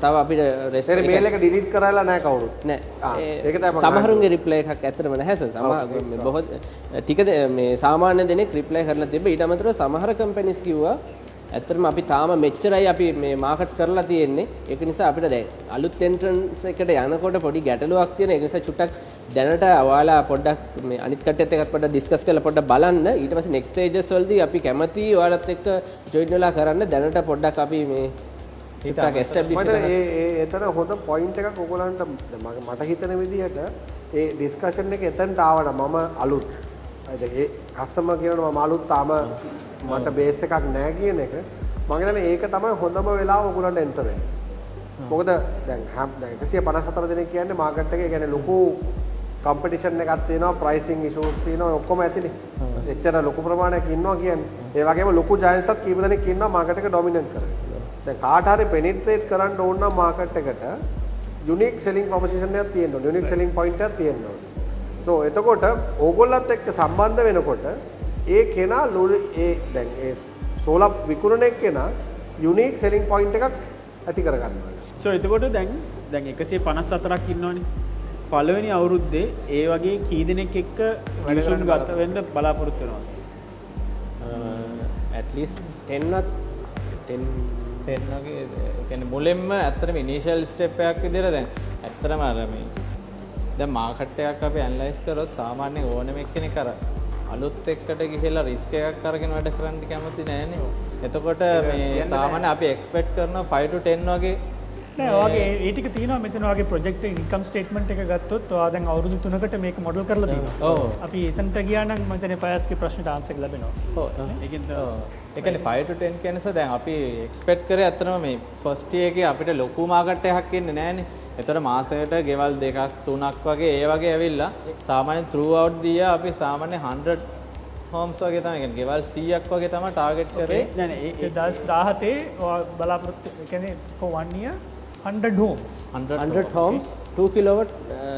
තව අපිට රෙස්පොන්ස් මේල් එක ඩිලීට් කරලා නැහැ කවුරුත් නෑ ඒක තමයි සමහරුන්ගේ රිප්ලයි එකක් ඇත්තටම නැහැ සමහර බොහෝ ටික මේ සාමාන්‍ය දෙනෙක් රිප්ලයි කරලා තිබ්බ ඊට අමතරව සමහර කම්පැනිස් කිව්වා ඇත්තටම අපි තාම මෙච්චරයි අපි මේ මාකට් කරලා තියෙන්නේ ඒක නිසා අපිට දැන් අලුත් එන්ට්‍රන්ස් එකට යනකොට පොඩි ගැටලුවක් තියෙන ඒක නිසා චුට්ටක් දැනට ඔයාලා පොඩ්ඩක් මේ අනිත් කට්ටියත් එක්ක පොඩ්ඩක් ඩිස්කස් කරලා පොඩ්ඩක් බලන්න ඊට පස්සේ නෙක්ස්ට් ස්ටේජස් වලදී අපි කැමති ඔයාලත් එක්ක ජොයින් වෙලා කරන්න දැනට පොඩ්ඩක් අපි මේ චුට්ටක් එස්ටැබ්ලිෂ් කරලා එතන හොඳ පොයින්ට් එකක් ඔයගොල්ලන්ට මට හිතෙන විදිහට ඒ ඩිස්කෂන් එක එතනට ආවනම් මම අලුත් ඒ කස්ටමර් කියනවා මම අලුත් තාම මට බේස් එකක් නැහැ කියන එක මම හිතන්නේ ඒක තමයි හොඳම වෙලාව ඔයගොල්ලන්ට එන්ටර් වෙන්න. මොකද දැන් 154 දෙනෙක් කියන්නේ මාකට් එකේ කියන්නේ ලොකු කම්පිටිෂන් එකක් තියෙනවා ප්‍රයිසිං ඉෂුස් තියෙනවා ඔක්කොම ඇතිනේ. එච්චර ලොකු ප්‍රමාණයක් ඉන්නවා කියන්නේ. ඒ වගේම ලොකු ජයන්ට්ස්ත් කීප දෙනෙක් ඉන්නවා මාකට් එක ඩොමිනන්ට් කරගෙන. දැන් කාට හරි පෙනිට්‍රේට් කරන්න ඕන නම් මාකට් එකට යුනික් සෙලිං ප්‍රොපොසිෂන් එකක් තියෙන්න ඕනේ. යුනික් සෙලිං පොයින්ට් එකක් තියෙන්න ඕනේ. සෝ එතකොට ඕගොල්ලත් එක්ක සම්බන්ධ වෙනකොට ඒ කෙනා ඒ දැන් ඒ සෝලාර් විකුණන එක්කෙනා යුනික් සෙලිං පොයින්ට් එකක් ඇති කරගන්නවා. සෝ එතකොට දැන් 154ක් ඉන්නවනේ. පළවෙනි අවුරුද්දේ ඒ වගේ කී දෙනෙක් එක්ක වැඩසටහන් ගත වෙන්න බලාපොරොත්තු වෙනවද? at least 10 වගේ කියන්නේ මුලින්ම ඇත්තටම ඉනිෂියල් ස්ටෙප් එකක් විදිහට දැන් ඇත්තටම අර මේ දැන් මාකට් එකක් අපි ඇනලයිස් කරොත් සාමාන්‍යයෙන් ඕනම එක්කෙනෙක් අර අලුත් එක්කට ගිහිල්ලා රිස්ක් එකක් අරගෙන වැඩ කරන්න කැමති නැහැනේ. එතකොට මේ සාමාන්‍ය අපි එක්ස්පෙක්ට් කරනවා 5 to 10 වගේ නෑ ඔයාගේ ඒ ටික තියෙනවා මෙතන ඔයාගේ ප්‍රොජෙක්ට් ඉන්කම් ස්ටේට්මන්ට් එක ගත්තොත් ඔයා දැන් අවුරුදු 3කට මේක මොඩල් කරලා තියෙනවා. ඔව්. අපි එතනට ගියා නම් මම හිතන්නේ ෆයස්ගේ ප්‍රශ්නට ආන්සර් එක ලැබෙනවා. ඔව්. ඒ කියන්නේ 5 to 10 කියනස දැන් අපි එක්ස්පෙක්ට් කරේ අත්‍තරම මේ ෆස්ට් ඉයර් එකේ අපිට ලොකු මාකට් එකක් ඉන්නේ නෑනේ. එතකොට මාසයට ගෙවල් 2ක් 3ක් වගේ ඒ වගේ ඇවිල්ලා සාමාන්‍ය through out the year අපි සාමාන්‍ය 100 homes වගේ තමයි කියන්නේ ගෙවල් 100ක් වගේ තමයි ටාගට් කරේ. නෑ නෑ ඒක 2017 ඔයා බලාපොරොත්තු කියන්නේ for 1 year 100 homes. 100 homes, 2 kilowatt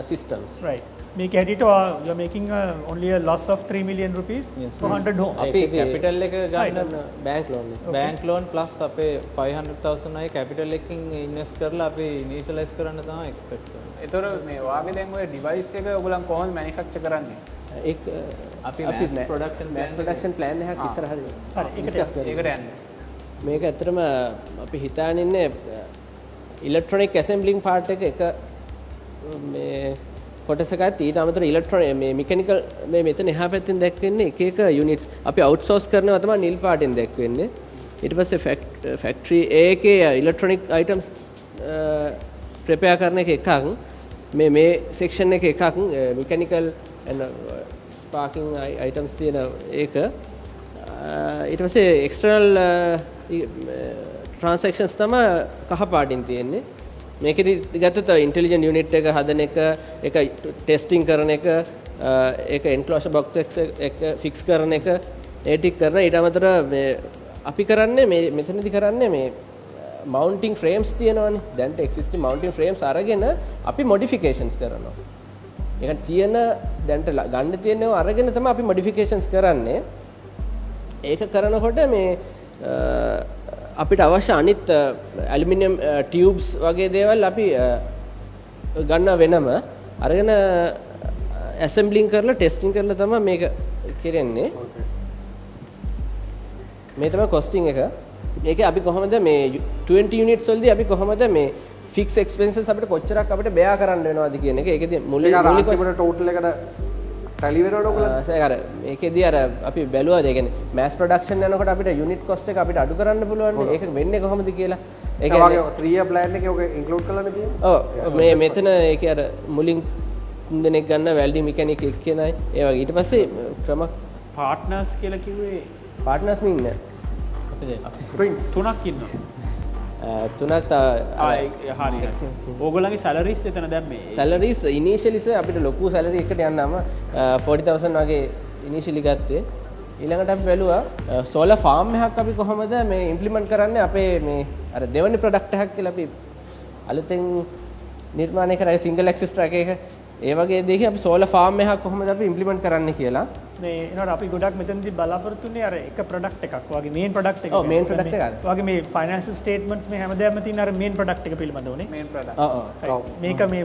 systems. Right. Make it you're making only a loss of 3 million rupees for 100 homes. අපි capital එක ගන්න bank loan. bank loan plus අපේ 500,000 අය capital එකකින් invest කරලා අපි initialize කරන්න තමයි expect කරන්නේ. ඒතර මේ වාගේ දැන් ඔය device එක ඔයගොල්ලන් කොහොමද manufacture කරන්නේ? ඒක අපි mass production plan එකක් ඉස්සරහට හරි ඒකට යන්නේ. මේක ඇත්තටම අපි හිතාගෙන ඉන්නේ ඉලෙක්ට්‍රොනික ඇසෙම්බලිං පාර්ට් එක මේ කොටසකත් ඊට අමතරව ඉලෙක්ට්‍රොනික මේ මෙකැනිකල් මේ මෙතන එහා පැත්තෙන් දැක්වෙන්නේ එක එක යුනිට්ස් අපි අවුට්සෝස් කරනවා තමයි නිල් පාටින් දැක්වෙන්නේ ඊට පස්සේ ෆැක්ටරි ඒකේ ඉලෙක්ට්‍රොනික අයිටම්ස් ප්‍රෙපෙයාර් කරන එක එකක් මේ සෙක්ෂන් එක එකක් මෙකැනිකල් and ස්පාර්කින් අයිටම්ස් තියෙන ඒක ඊට පස්සේ එක්ස්ටර්නල් ට්‍රාන්සැක්ෂන්ස් තමයි කහ පාටින් තියෙන්නේ මේකෙදි ගත්තොත් ඉන්ටෙලිජන්ට් යුනිට් එක හදන එක ඒක ටෙස්ටිං කරන එක ඒක එන්ක්ලෝෂර් බොක්ස් එක ෆික්ස් කරන එක ඒ ටික කරන ඊට අමතරව මේ අපි කරන්නේ මේ මෙතනදී කරන්නේ මේ මවුන්ටින් ෆ්‍රේම්ස් තියෙනවානේ දැන්ට එක්සිස්ටිං මවුන්ටින් ෆ්‍රේම්ස් අරගෙන අපි මොඩිෆිකේෂන්ස් කරනවා ඒක තියෙන දැන්ට ගන්න තියෙනව අරගෙන තමයි අපි මොඩිෆිකේෂන්ස් කරන්නේ ඒක කරනකොට මේ අපිට අවශ්‍ය අනිත් ඇලුමිනියම් ටියුබ්ස් වගේ දේවල් අපි ගන්න වෙනම අරගෙන ඇසෙම්බලින් කරලා ටෙස්ටිං කරලා තමයි මේක කරන්නේ මේ තමයි කොස්ටිං එක මේකේ අපි කොහොමද මේ 20 units වලදී අපි කොහොමද මේ fixed expenses අපිට කොච්චරක් අපිට bear කරන්න වෙනවද කියන එක. ඒකදී මූලික total එකට tally වෙනවද ඔයගොල්ලෝ? අර මේකේදී අර අපි බැලුවාද ඒ කියන්නේ mass production යනකොට අපිට unit cost එක අපිට අඩු කරන්න පුළුවන්. ඒක වෙන්නේ කොහොමද කියලා. ඒ කියන්නේ 3 year plan එකේ ඔක include කරලානේ තියෙන්නේ. ඔව් මේ මෙතන ඒකේ අර මුලින් දෙනෙක් ගන්න welding mechanic එක්කෙනයි ඒ වගේ. ඊට පස්සේ ක්‍රම partners කියලා කිව්වේ partners mean twins තුනක් ඉන්නවා. තුනක් හරි. ඕගොල්ලන්ගේ salaries එතන දැන් මේ salaries initially sir අපිට ලොකු salary එකකට යන්නාම 40000 වගේ initially ගත්තේ. ඊළඟට අපි බැලුවා solar farm එකක් අපි කොහොමද මේ implement කරන්නේ අපේ මේ අර දෙවෙනි product එකක් කියලා අපි අලුතෙන් නිර්මාණය කරා single access track එක. ඒ වගේ දෙයක අපි solar farm එකක් කොහොමද අපි implement කරන්න කියලා. මේ එනකොට අපි ගොඩක් මෙතනදී බලාපොරොත්තු වෙන්නේ අර එක product එකක්. වගේ main product එක. ඔව් main product එක. වගේ මේ financial statements මේ හැමදාම තියෙන අර main product එක පිළිබඳවනේ. main product. ඔව්. මේක මේ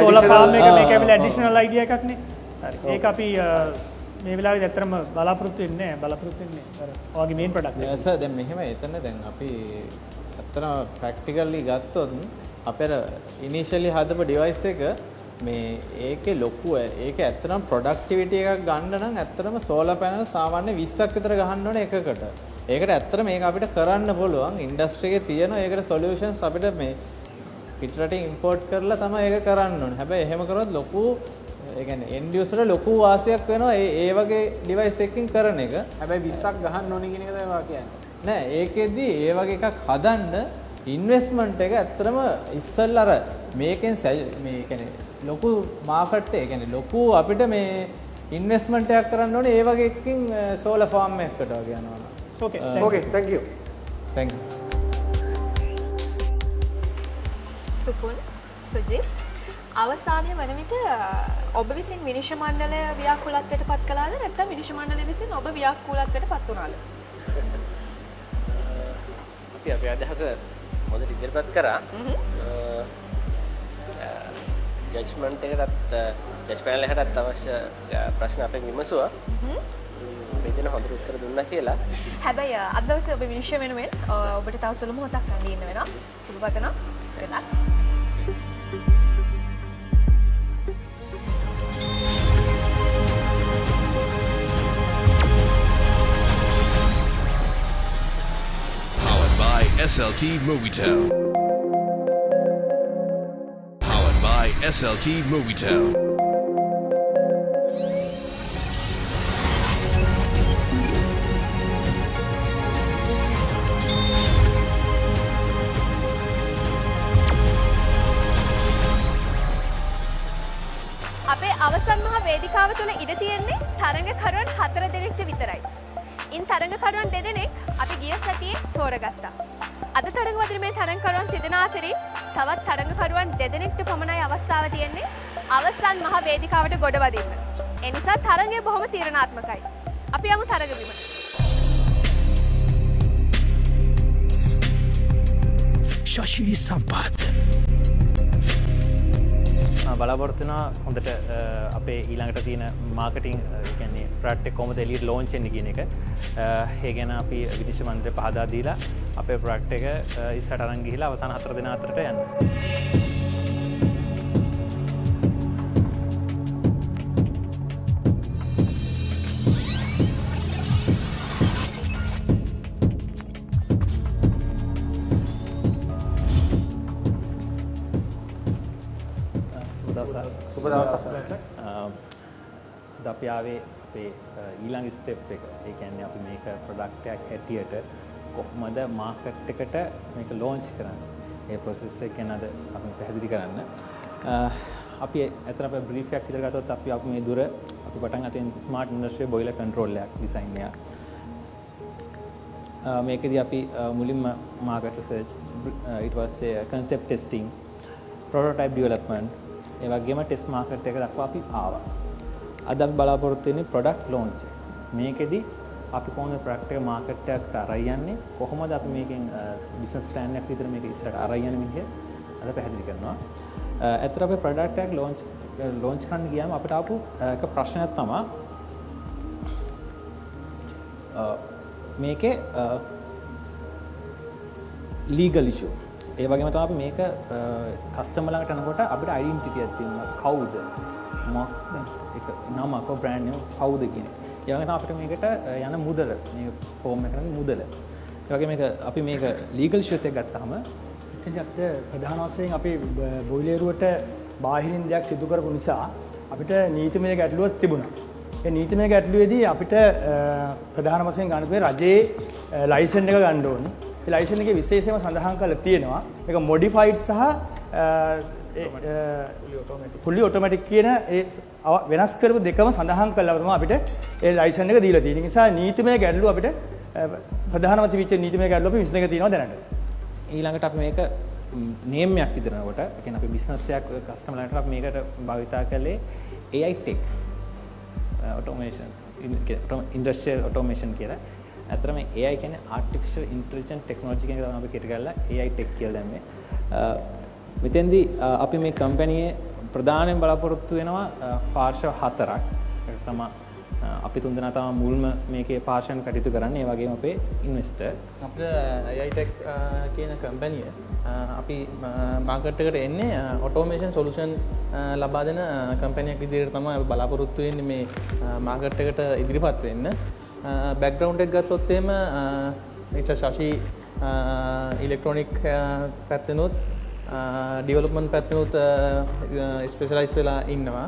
solar farm එක මේක ඇවිල්ලා additional idea එකක් නේ. හරි. ඒක අපි මේ වෙලාවේ ඇත්තටම බලාපොරොත්තු වෙන්නේ නැහැ. බලාපොරොත්තු වෙන්නේ අර වගේ main product එක. සර් දැන් මෙහෙම එතන දැන් අපි ඇත්තටම practically ගත්තොත් අපේ initially හදපු device එක මේ ඒකේ ලොකු ඒක ඇත්තටම ප්‍රොඩක්ටිවිටි එකක් ගන්න නම් ඇත්තටම සෝලාර් පැනල් සාමාන්‍ය 20ක් විතර ගහන්න ඕනේ එකකට. ඒකට ඇත්තට මේක අපිට කරන්න පුළුවන් ඉන්ඩස්ට්‍රි එකේ තියෙන ඒකට සොලියුෂන්ස් අපිට මේ පිටරටින් ඉම්පෝට් කරලා තමයි ඒක කරන්න ඕනේ. හැබැයි එහෙම කරොත් ලොකු ඒ කියන්නේ එන්ඩ් යුසර් ලොකු වාසියක් වෙනවා ඒ වගේ ඩිවයිස් එකකින් කරන එක. හැබැයි 20ක් ගහන්න ඕනේ කියන එක තමයි වා කියන්නේ. නෑ ඒකෙදි ඒ වගේ එකක් හදන්න ඉන්වෙස්ට්මන්ට් එක ඇත්තටම ඉස්සෙල්ලා අර මේකෙන් මේ කියන්නේ ලොකු මාකට් එක කියන්නේ ලොකු අපිට මේ ඉන්වෙස්ට්මන්ට් එකක් කරන්න ඕනේ ඒ වගේ එකකින් සෝලාර් ෆාම් එකකට වගේ යනවා. Okay. Okay, thank you. Thank you. Supun Sujith අවසානයේ වන විට ඔබ විසින් විනිශ්චය මණ්ඩලය ව්‍යාකූලත්වයට පත් කළාද නැත්නම් විනිශ්චය මණ්ඩලය විසින් ඔබ ව්‍යාකූලත්වයට පත් වුණාද? අපි අපේ අදහස හොඳට ඉදිරිපත් කරා. ජජ්මන්ට් එකටත් ජජ් පැනල් එකටත් අවශ්‍ය ප්‍රශ්න අපෙන් විමසුවා. අපි දෙන හොඳට උත්තර දුන්නා කියලා. හැබැයි අද දවසේ ඔබ විනිශ්චය වෙනුවෙන් ඔබට තව සුළු මොහොතක් ගන්න ඉන්න වෙනවා. සුබ පතනවා. වෙනත් SLT Movietown. Powered by SLT Movietown. අපේ අවසන් මහා වේදිකාව තුළ ඉඩ තියෙන්නේ තරඟකරුවන් 4 දෙනෙක්ට විතරයි. ඉන් තරඟකරුවන් 2 දෙනෙක් අපි ගිය සතියේ තෝරගත්තා. අද තරඟවදින මේ තරඟකරුවන් තිදෙන අතරින් තවත් තරඟකරුවන් 2 දෙනෙක්ට පමණයි අවස්ථාව තියෙන්නේ අවසන් මහා වේදිකාවට ගොඩ වදින්න. ඒ නිසා තරඟය බොහොම තීරණාත්මකයි. අපි යමු තරඟ බිමට. Shashi Sampath. බලාපොරොත්තු වෙනවා හොඳට අපේ ඊළඟට තියෙන මාකටිං කියන්නේ ප්‍රොඩක්ට් එක කොහොමද එළියට ලොන්ච් වෙන්නේ කියන එක. ඒ ගැන අපි විනිශ්චය මණ්ඩලය පහදා දීලා අපේ ප්‍රොඩක්ට් එක ඉස්සරහට අරන් ගිහිලා අවසාන 4 දින අතරට යන්න. අපි ආවේ අපේ ඊළඟ ස්ටෙප් එක. ඒ කියන්නේ අපි මේක ප්‍රොඩක්ට් එකක් හැටියට කොහොමද මාකට් එකට මේක ලොන්ච් කරන්නේ. ඒ process එක ගැන අද අපි පැහැදිලි කරන්න. අපි අතන අපේ බ්‍රීෆ් එකක් විතර ගත්තොත් අපි මේ දුර අපි පටන් ගන්න ස්මාර්ට් ඉන්ඩස්ට්‍රියල් බොයිලර් කන්ට්‍රෝල් එකක් ඩිසයින් එකක්. මේකදී අපි මුලින්ම මාකට් රිසර්ච් ඊට පස්සේ concept testing prototype development ඒ වගේම ටෙස්ට් මාකට් එක දක්වා අපි ආවා. අද අපි බලාපොරොත්තු වෙන්නේ ප්‍රොඩක්ට් ලොන්ච් එක. මේකෙදි අපි කොහොමද ප්‍රොඩක්ට් එක මාකට් එකට අරන් යන්නේ? කොහොමද අපි මේකෙන් බිස්නස් ප්ලෑන් එකක් විතර මේක ඉස්සරහට අරන් යන්නේ විදිහ අද පැහැදිලි කරනවා. ඇත්තට අපි ප්‍රොඩක්ට් එකක් ලොන්ච් කරන්න ගියාම අපිට ආපු එක ප්‍රශ්නයක් තමයි මේකේ ලීගල් ඉෂුව. ඒ වගේම තමයි අපි මේක කස්ටමර් ළඟට යනකොට අපිට ඩෙන්ටිටි එකක් තියෙනවා. කවුද? මොකක්ද? ඒක නමක බ්‍රෑන්ඩ් නේම කවුද කියන එක. ඒ වගේම අපිට මේකට යන මුදල මේ ෆෝම් එක කරන්නේ මුදල. ඒ වගේ මේක අපි මේක ලීගල් ඉෂුවත් එක ගත්තාම එතෙන්දී අපිට ප්‍රධාන වශයෙන් අපි බොයිලරුවට බාහිරින් දෙයක් සිදු කරපු නිසා අපිට නීතිමය ගැටලුවක් තිබුණා. ඒ නීතිමය ගැටලුවේදී අපිට ප්‍රධාන වශයෙන් ගන්න පුළුවන් රජයේ ලයිසන් එක ගන්න ඕනේ. ඒ ලයිසන් එකේ විශේෂයෙන්ම සඳහන් කරලා තියෙනවා මේක මොඩිෆයිඩ් සහ fully automatic කියන ඒ වෙනස් කරපු දෙකම සඳහන් කරලා තමයි අපිට ඒ ලයිසන් එක දීලා තියෙන්නේ. ඒ නිසා නීතිමය ගැටලුව අපිට ප්‍රධානම තිබිච්ච නීතිමය ගැටලුව අපි විසඳගෙන තියෙනවා දැනට. ඊළඟට අපි මේක නේම්යක් විතරනකොට ඒ කියන්නේ අපි බිස්නස් එකක් කස්ටමර්ලන්ට අපි මේකට භාවිතා කළේ AI tech automation industrial automation කියලා. ඇත්තටම AI කියන්නේ artificial intelligence technology කියන එක තමයි අපි කියට ගල්ලා AI tech කියලා දැම්මේ. මෙතෙන්දී අපි මේ කම්පැනියේ ප්‍රධානයෙන් බලාපොරොත්තු වෙනවා පාර්ශ්ව 4ක්. ඒක තමයි අපි තුන්දෙනා තමයි මුල්ම මේකේ පාර්ශ්වයන් කටයුතු කරන්නේ. ඒ වගේම අපේ ඉන්වෙස්ටර්. අපිට AI Tech කියන කම්පැනිය අපි මාකට් එකට එන්නේ ඔටෝමේෂන් සොලියුෂන් ලබා දෙන කම්පැනියක් විදිහට තමයි අපි බලාපොරොත්තු වෙන්නේ මේ මාකට් එකට ඉදිරිපත් වෙන්න. බෑග්ග්‍රවුන්ඩ් එක ගත්තොත් එහෙම ශශි ඉලෙක්ට්‍රොනික පැත්තෙනුත් ඩිවලොප්මන්ට් පැත්තෙනුත් ස්පෙෂලායිස් වෙලා ඉන්නවා.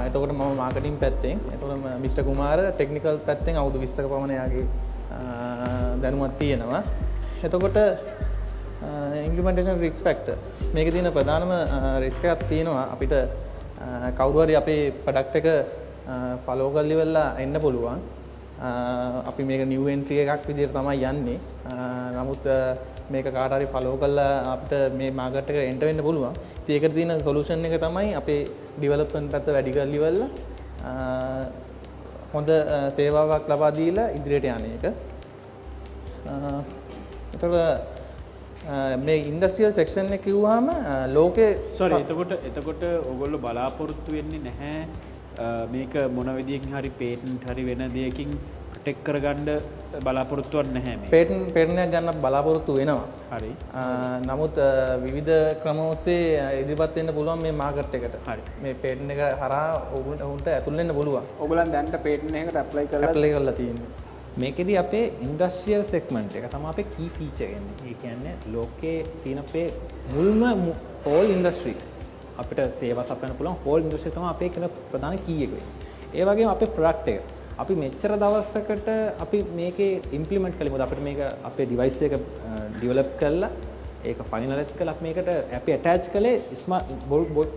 එතකොට මම මාකටිං පැත්තෙන්, එතකොට මිස්ටර් කුමාර ටෙක්නිකල් පැත්තෙන් අවුරුදු 20ක පමණ යාගේ දැනුමක් තියෙනවා. එතකොට ඉම්ප්ලිමන්ටේෂන් රිස්ක් ෆැක්ටර් මේකේ තියෙන ප්‍රධානම රිස්ක් එකක් තියෙනවා අපිට කවුරු හරි අපේ ප්‍රොඩක්ට් එක ෆලෝ කරලා ඉවරලා එන්න පුළුවන්. අපි මේක නිව් එන්ට්‍රි එකක් විදිහට තමයි යන්නේ. නමුත් මේක කාට හරි ෆලෝ කරලා අපිට මේ මාකට් එකට එන්ටර් වෙන්න පුළුවන්. ඉතින් ඒකට තියෙන සොලියුෂන් එක තමයි අපේ ඩෙවලොප්මන්ට් පැත්ත වැඩි කරලා ඉවරලා හොඳ සේවාවක් ලබා දීලා ඉදිරියට යන එක. ඒතකොට මේ ඉන්ඩස්ට්‍රියල් සෙක්ෂන් එක කිව්වහම ලෝකේ එතකොට ඕගොල්ලෝ බලාපොරොත්තු වෙන්නේ නැහැ මේක මොන විදියකින් හරි පේටන්ට් හරි වෙන දෙයකින් ප්‍රොටෙක්ට් කරගන්න බලාපොරොත්තුවක් නැහැ මේ. පේටන්ට් එකක් ගන්න බලාපොරොත්තු වෙනවා. හරි. නමුත් විවිධ ක්‍රම ඔස්සේ ඉදිරිපත් වෙන්න පුළුවන් මේ මාකට් එකට. හරි. මේ පේටන්ට් එක හරහා උන්ට ඇතුල් වෙන්න පුළුවන්. ඔයගොල්ලන් දැන්ට පේටන්ට් එකකට ඇප්ලයි කරලා තියෙනවා. මේකෙදී අපේ ඉන්ඩස්ට්‍රියල් සෙග්මන්ට් එක තමයි අපේ කී ෆීචර් එක. ඒ කියන්නේ ලෝකේ තියෙන අපේ මුල්ම හෝල් ඉන්ඩස්ට්‍රි අපිට සේවා සපයන්න පුළුවන් හෝල් ඉන්ඩස්ට්‍රි තමයි අපේ කියන ප්‍රධාන කී එක වෙන්නේ. ඒ වගේම අපේ ප්‍රොඩක්ට් එක අපි මෙච්චර දවසකට අපි මේකේ ඉම්ප්ලිමන්ට් කළේ මොකද අපිට මේක අපේ ඩිවයිස් එක ඩෙවලොප් කරලා ඒක ෆයිනලයිස් කරලා අපි මේකට අපි ඇටච් කළේ ස්මාර්ට්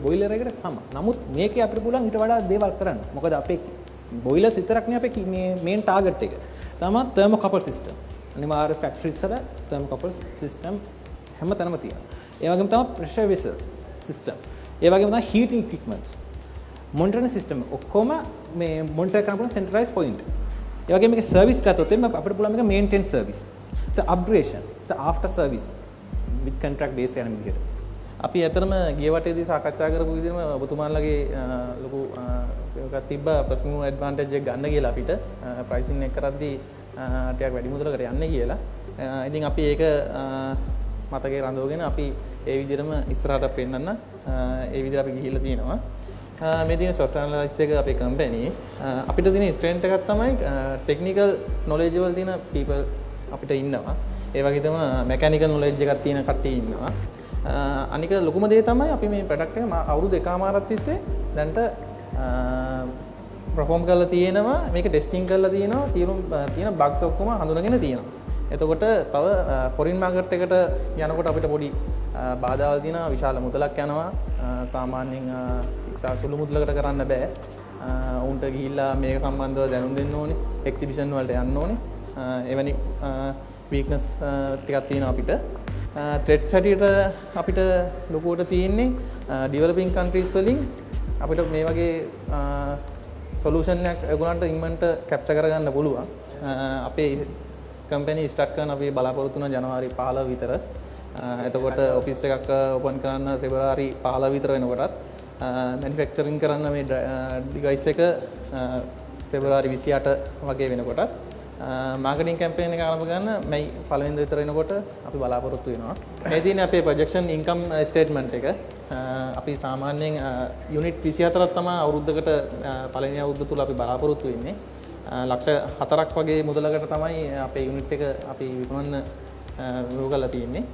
බොයිලර් එකට තමයි. නමුත් මේකේ අපිට පුළුවන් ඊට වඩා දේවල් කරන්න. මොකද අපේ බොයිලර්ස් විතරක් නේ අපේ මේ මේන් ටාගට් එක. තමයි තර්මෝකපල් සිස්ටම්. අනිවාර්ය ෆැක්ටරිස් වල තර්මෝකපල් සිස්ටම් හැමතැනම තියෙනවා. ඒ වගේම තමයි ප්‍රෙෂර් වෙසල් සිස්ටම්. ඒ වගේම තමයි හීටින් ඉක්විප්මන්ට්ස්. මොනිටරින් සිස්ටම් ඔක්කොම මේ මොනිටර් කරන පුළුවන් සෙන්ට්‍රලයිස් පොයින්ට්. ඒ වගේම මේකේ සර්විස් ගත්තොත් එimhe අපිට පුළුවන් මේක maintain service. Upgradation, after service with contract base යන විදිහට. අපි ඇතරම ගිය වටේදී සාකච්ඡා කරපු විදිහම ඔබතුමාලගේ ලොකු එකක් තිබ්බා ෆස්ට් මූවර් ඇඩ්වාන්ටේජ් එක ගන්න කියලා අපිට ප්‍රයිසින් එක කරද්දී ටිකක් වැඩි මුදලකට යන්න කියලා. ඉතින් අපි ඒක මතකේ රඳවගෙන අපි ඒ විදිහටම ඉස්සරහට පෙන්නන්න ඒ විදිහට අපි ගිහිල්ලා තියෙනවා. මේ දින software analysis එක අපේ කම්පැනි අපිට තියෙන ස්ට්‍රෙන්ත් එකක් තමයි ටෙක්නිකල් නොලෙජබල් තියෙන people අපිට ඉන්නවා. ඒ වගේ තමයි මෙකැනිකල් නොලෙජ් එකක් තියෙන කට්ටිය ඉන්නවා. අනික ලොකුම දේ තමයි අපි මේ ප්‍රොඩක්ට් එක අවුරුදු 1.5ක් තිස්සේ දැන්ට perform කරලා තියෙනවා. මේක ටෙස්ටිං කරලා තියෙනවා. තියෙන bugs ඔක්කොම හඳුනගෙන තියෙනවා. එතකොට තව ෆොරින් මාකට් එකට යනකොට අපිට පොඩි බාධාවල් තියෙනවා. විශාල මුදලක් යනවා. සාමාන්‍යයෙන් ඉතා සුළු මුදලකට කරන්න බෑ. උන්ට ගිහිල්ලා මේක සම්බන්ධව දැනුම් දෙන්න ඕනේ. එක්සිබිෂන් වලට යන්න ඕනේ. එවැනි වීක්නස් ටිකක් තියෙනවා අපිට. ට්‍රෙඩ්ස් හැටියට අපිට ලොකුවට තියෙන්නේ ඩෙවලොපින් කන්ට්‍රීස් වලින් අපිට මේ වගේ සොලියුෂන් එකක් ඒගොල්ලන්ට ඉක්මනට කැප්චර් කරගන්න පුළුවන්. අපේ කම්පැනි ස්ටාර්ට් කරන අපි බලාපොරොත්තු වෙන ජනවාරි 15 විතර. එතකොට ඔෆිස් එකක් ඕපන් කරන්න පෙබරවාරි 15 විතර වෙනකොටත් මැනුෆැක්චරින් කරන්න මේ ඩිවයිස් එක පෙබරවාරි 28 වගේ වෙනකොටත් මාකටිං කැම්පේන් එක ආරම්භ කරන්න මැයි පළවෙනිදා විතර එනකොට අපි බලාපොරොත්තු වෙනවා. මේ තියෙන අපේ ප්‍රොජෙක්ෂන් ඉන්කම් ස්ටේට්මන්ට් එක අපි සාමාන්‍යයෙන් යුනිට් 24ක් තමයි අවුරුද්දකට පළවෙනි අවුරුද්ද තුල අපි බලාපොරොත්තු වෙන්නේ. ලක්ෂ 4ක් වගේ මුදලකට තමයි අපේ යුනිට් එක අපි විකුණන්න යොගලා තියෙන්නේ.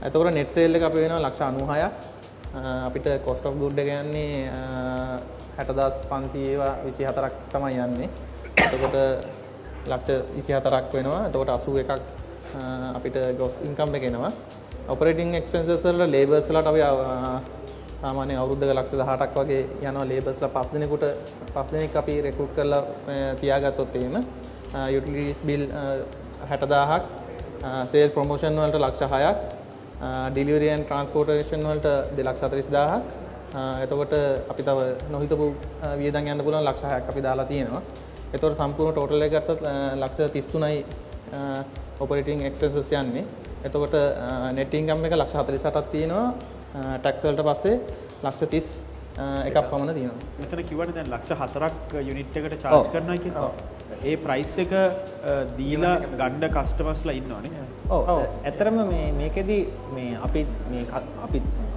එතකොට net sale එක අපි වෙනවා ලක්ෂ 96ක්. අපිට cost of good එක යන්නේ 60524ක් තමයි යන්නේ. එතකොට ලක්ෂ 24ක් වෙනවා. එතකොට 81ක් අපිට gross income එක එනවා. operating expenses වල labours වලට අපි සාමාන්‍යයෙන් අවුරුද්දක ලක්ෂ 18ක් වගේ යනවා labours ලා 5 දෙනෙක් අපි recruit කරලා තියාගත්තොත් එහෙම utilities bill 60000ක් sales promotion වලට ලක්ෂ 6ක් delivery and transportation වලට 240000ක් එතකොට අපි තව නොහිතපු වියදම් යන්න පුළුවන් ලක්ෂ 6ක් අපි දාලා තියෙනවා. එතකොට සම්පූර්ණ total එක ගත්තොත් ලක්ෂ 33යි operating expenses යන්නේ. එතකොට net income එක ලක්ෂ 48ක් තියෙනවා. tax වලට පස්සේ ලක්ෂ 30 එකක් පමණ තියෙනවා. මෙතන කිව්වට දැන් ලක්ෂ 4ක් යුනිට් එකට charge කරනවා කියලා. ඒ price එක දීලා ගන්න customers-ලා ඉන්නවනේ. ඔව්. ඇත්තටම මේකෙදි අපි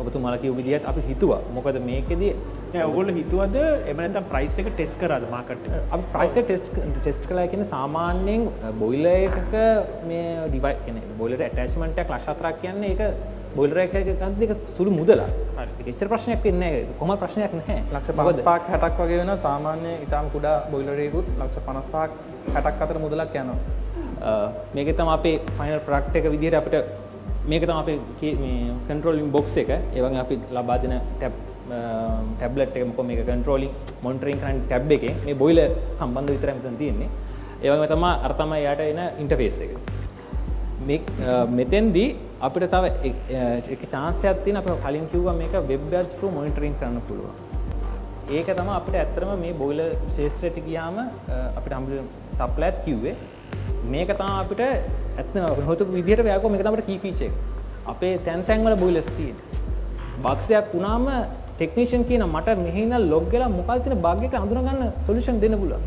ඔබතුමාලා කියපු විදිහට අපි හිතුවා. මොකද මේකෙදි නෑ ඔයගොල්ලෝ හිතුවද එහෙම නැත්නම් price එක test කරාද market එක? අපි price එක test කළා කියන්නේ සාමාන්‍යයෙන් boiler එකක මේ device කියන්නේ boiler attachment එකක් ලක්ෂ 4ක් කියන්නේ ඒක boiler එකක ගන්න දෙක සුළු මුදලක්. හරි. ඒක එච්චර ප්‍රශ්නයක් වෙන්නේ නැහැ. කොහොමද ප්‍රශ්නයක් නැහැ. ලක්ෂ 55ක් 60ක් වගේ වෙනවා සාමාන්‍ය ඊටාම කුඩා boiler එකකුත් ලක්ෂ 55ක් 60ක් අතර මුදලක් යනවා. මේක තමයි අපේ ෆයිනල් ප්‍රොඩක්ට් එක විදිහට අපිට මේක තමයි අපේ මේ කන්ට්‍රෝලින් බොක්ස් එක. ඒ වගේ අපි ලබා දෙන ටැබ්ලට් එක මොකද මේක කන්ට්‍රෝලින් මොනිටරින් කරන ටැබ් එකේ මේ බොයිලර් සම්බන්ධ විතරයි මෙතන තියෙන්නේ. ඒ වගේම තමයි අර තමයි යාට එන ඉන්ටර්ෆේස් එක. මෙතෙන්දී අපිට තව එක chance එකක් තියෙන අපි කලින් කිව්වා මේක web badge through monitoring කරන්න පුළුවන්. ඒක තමයි අපිට ඇත්තටම මේ බොයිලර් ශේෂ්ත්‍රයට ගියාම අපිට හම්බුනේ සප්ලයිත් කිව්වේ මේක තමයි අපිට ඇත්තම හොතු විදිහට ව්‍යාකෝ මේක තමයි අපිට key feature එක. අපේ තැන් වල බොයිලර්ස් තියෙන්නේ. බග්ස්යක් වුණාම ටෙක්නීෂියන් කියන මට මෙහි ඉඳන් ලොග් වෙලා මොකක්ද තියෙන බග් එක අඳුන ගන්න සොලියුෂන් දෙන්න පුළුවන්.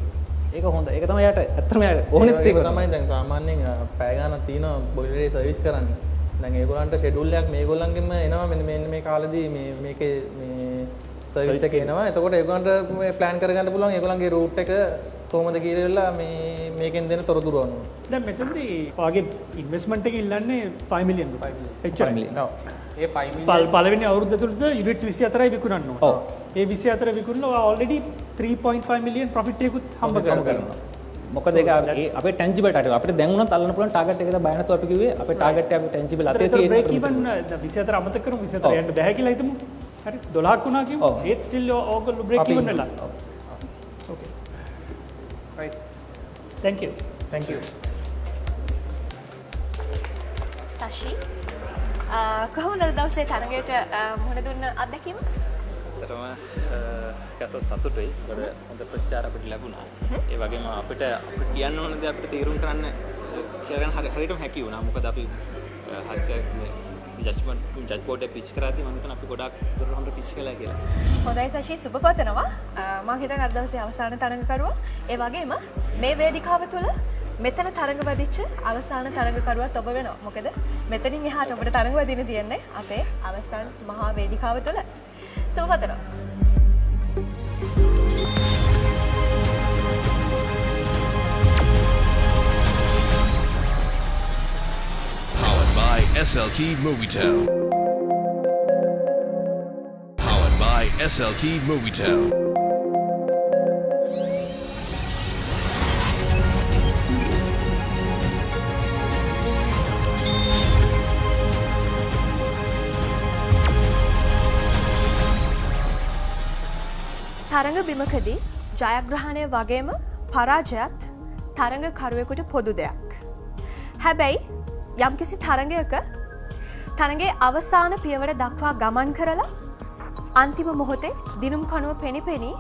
ඒක හොඳයි. ඒක තමයි යාට ඇත්තම යාට ඕනෙත් ඒක තමයි දැන් සාමාන්‍යයෙන් පැය ගානක් තියෙනවා බොයිලරේ සර්විස් කරන්න. දැන් ඒගොල්ලන්ට ෂෙඩියුල් එකක් මේගොල්ලන්ගෙම එනවා මෙන්න මේ කාලෙදී මේකේ මේ සර්විස් එක එනවා. එතකොට ඒගොල්ලන්ට මේ ප්ලෑන් කරගන්න පුළුවන් ඒගොල්ලන්ගේ රූට් එක කොහොමද කියලා මේකෙන් දෙන තොරතුරු අනුව. දැන් මෙතනදී ඔයගේ ඉන්වෙස්ට්මන්ට් එක ඉල්ලන්නේ 5 million rupees. එච්චරයි. ඔව්. ඒ 5 million පළවෙනි අවුරුද්ද තුලද යුනිට්ස් 24යි විකුණන්න ඕන. ඔව්. ඒ 24 විකුණලා ඔයා already 3.5 million profit එකකුත් හම්බ කරගන්නවා. මොකද ඒක අපේ tangible target අපිට දැන් උනත් අල්ලන්න පුළුවන් target එකද බය නැතුව අපි කිව්වේ අපේ target එක අපි tangible අතේ තියෙන. break even 24 අමතක කරමු 24 යන්න බෑ කියලා හිතමු. හරි 12ක් වුණා කිව්වොත් ඒත් still ඕගොල්ලෝ break even වෙලා. Okay. Right. Thank you. Thank you. සෂි කොහොමද දවසේ තරගයට මුහුණ දුන්න අත්දැකීම? ඇත්තටම ගත සතුටුයි. මොකද හොඳ ප්‍රතිචාර අපිට ලැබුණා. ඒ වගේම අපිට කියන්න ඕන දේ අපිට තීරුම් කරන්න හරියටම හැකි වුණා. මොකද අපි ජජ් බෝඩ් එක පිච් කරද්දී මම හිතන අපි ගොඩක් දුරට හොඳ පිච් කළා කියලා. හොඳයි සෂි සුබ පතනවා. මම හිතන්නේ අද දවසේ අවසාන තරඟකරුවා. ඒ වගේම මේ වේදිකාව තුළ මෙතන තරඟ වදිච්ච අවසාන තරඟකරුවත් ඔබ වෙනවා. මොකද මෙතනින් එහාට ඔබට තරඟ වදින්න තියෙන්නේ අපේ අවසාන මහා වේදිකාව තුළ. සුබ පතනවා. SLT Movitel. Powered by SLT Movitel. තරඟ බිමකදී ජයග්‍රහණය වගේම පරාජයත් තරඟකරුවෙකුට පොදු දෙයක්. හැබැයි යම්කිසි තරඟයේ අවසාන පියවර දක්වා ගමන් කරලා අන්තිම මොහොතේ දිනුම් කණුව පෙනිපෙනී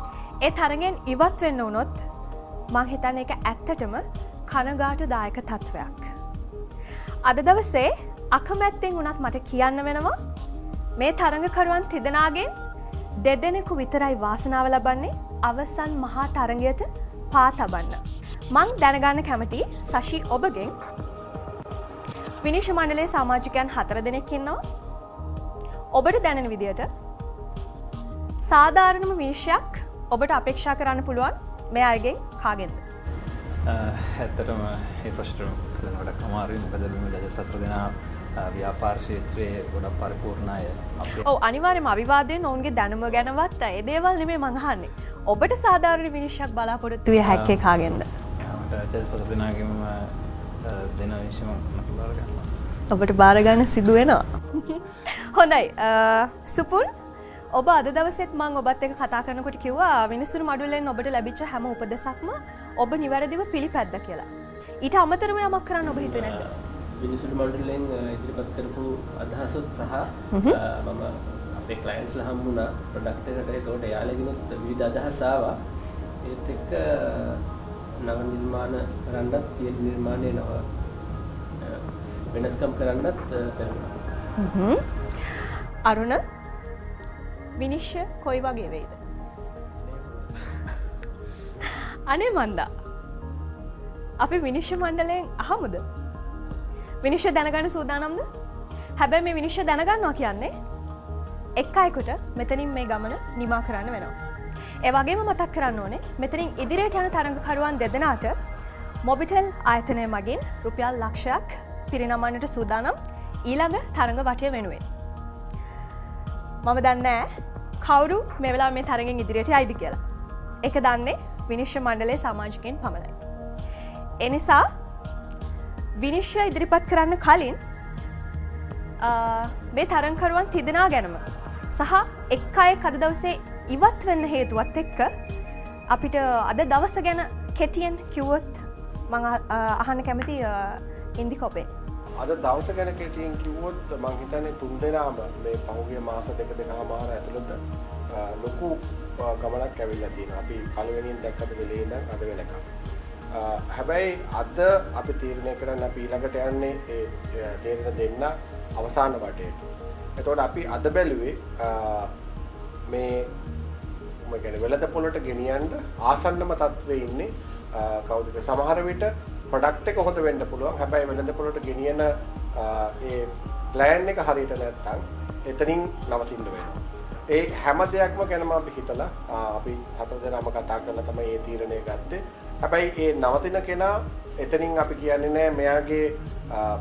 ඒ තරගෙන් ඉවත් වෙන්න වුණොත් මං හිතන්නේ ඒක ඇත්තටම කනගාටුදායක තත්වයක්. අද දවසේ අකමැත්තෙන් වුණත් මට කියන්න වෙනවා මේ තරඟකරුවන් තිදෙනාගෙන් දෙදෙනෙකු විතරයි වාසනාව ලබන්නේ අවසන් මහා තරඟයට පා තබන්න. මං දැනගන්න කැමති සශී ඔබගෙන් විනිශ්චය මණ්ඩලයේ සමාජිකයන් 4 දෙනෙක් ඉන්නවා. ඔබට දැනෙන විදියට සාධාරණම විනිශ්චයක් ඔබට අපේක්ෂා කරන්න පුළුවන් මේ අයගෙන් කාගෙන්ද? ඇත්තටම මේ ප්‍රශ්නට ගොඩක් අමාරුයි. මොකද මේ ජජස් 4 දෙනා ව්‍යාපාර ක්ෂේත්‍රයේ ගොඩක් පරිපූර්ණ අය. ඔව් අනිවාර්යයෙන්ම අවිවාදයෙන් ඔවුන්ගේ දැනුම ගැනවත් ඒ දේවල් නෙමෙයි මං අහන්නේ. ඔබට සාධාරණ විනිශ්චයක් බලාපොරොත්තු විය හැක්කේ කාගෙන්ද? මට ජජස් 4 දෙනාගෙම දෙන විනිශ්චය මට බාර ගන්නවා. ඔබට බාර ගන්න සිදු වෙනවා. හොඳයි. සුපුන් ඔබ අද දවසෙත් මම ඔබත් එක්ක කතා කරනකොට කිව්වා විනිසුරු මඩුල්ලෙන් ඔබට ලැබිච්ච හැම උපදෙසක්ම ඔබ නිවැරදිව පිළිපැද්දා කියලා. ඊට අමතරව යමක් කරන්න ඔබ හිතුවේ නැද්ද? විනිසුරු මඩුල්ලෙන් ඉදිරිපත් කරපු අදහසත් සහ මම අපේ ක්ලයන්ට්ස්ලා හම්බුණා ප්‍රොඩක්ට් එකට. ඒකට එයාලගෙනුත් විවිධ අදහස් ආවා. ඒත් එක්ක නව නිර්මාණ කරන්නත් තියෙන නිර්මාණය නව වෙනස්කම් කරන්නත් බැලුවා. අරුණ විනිශ්චය කොයි වගේ වෙයිද? අනේ මන්දා අපි විනිශ්චය මණ්ඩලයෙන් අහමුද? විනිශ්චය දැනගන්න සූදානම්ද? හැබැයි මේ විනිශ්චය දැනගන්නවා කියන්නේ එක් අයෙකුට මෙතනින් මේ ගමන නිමා කරන්න වෙනවා. ඒ වගේම මතක් කරන්න ඕනේ මෙතනින් ඉදිරියට යන තරඟකරුවන් දෙදෙනාට මොබිටෙල් ආයතනය මගින් රුපියල් ලක්ෂයක් පිරිනමන්නට සූදානම් ඊළඟ තරඟ වටය වෙනුවෙන්. මම දන්නේ කවුරු මේ වෙලාව මේ තරගෙන් ඉදිරියට යයිද කියලා. ඒක දන්නේ විනිශ්චය මණ්ඩලයේ සමාජිකයන් පමණයි. ඒ නිසා විනිශ්චය ඉදිරිපත් කරන්න කලින් මේ තරඟකරුවන් තිදෙනා ගැනම සහ එක් අයෙක් අද දවසේ ඉවත් වෙන්න හේතුවත් එක්ක අපිට අද දවස ගැන කෙටියෙන් කිව්වොත් මම අහන්න කැමති ඉන්දිකෝපෙන්. අද දවස ගැන කෙටියෙන් කිව්වොත් මම හිතන්නේ තුන් දෙනාම මේ පහුගිය මාස දෙකමාර ඇතුළත ලොකු ගමනක් ඇවිල්ලා තියෙනවා. අපි පළවෙනියෙන් දැක්කද වෙලේ ඉඳන් අද වෙනකම්. හැබැයි අද අපි තීරණය කරන්න අපි ඊළඟට යන්නේ ඒ තීරණ දෙන්න අවසාන වටේට. එතකොට අපි අද බැලුවේ මේ මම කියන්නේ වෙළඳ පොළට ගෙනියන්න ආසන්නම තත්ත්වයේ ඉන්නේ කවුද? සමහර විට ප්‍රොඩක්ට් එක හොඳ වෙන්න පුළුවන්. හැබැයි වෙළඳ පොළට ගෙනියන ඒ ප්ලෑන් එක හරියට නැත්නම් එතනින් නවතින්න වෙනවා. ඒ හැම දෙයක්ම ගැනම අපි හිතලා අපි හතර දෙනාම කතා කරලා තමයි මේ තීරණය ගත්තේ. හැබැයි ඒ නවතින කෙනා එතනින් අපි කියන්නේ නෑ මෙයාගේ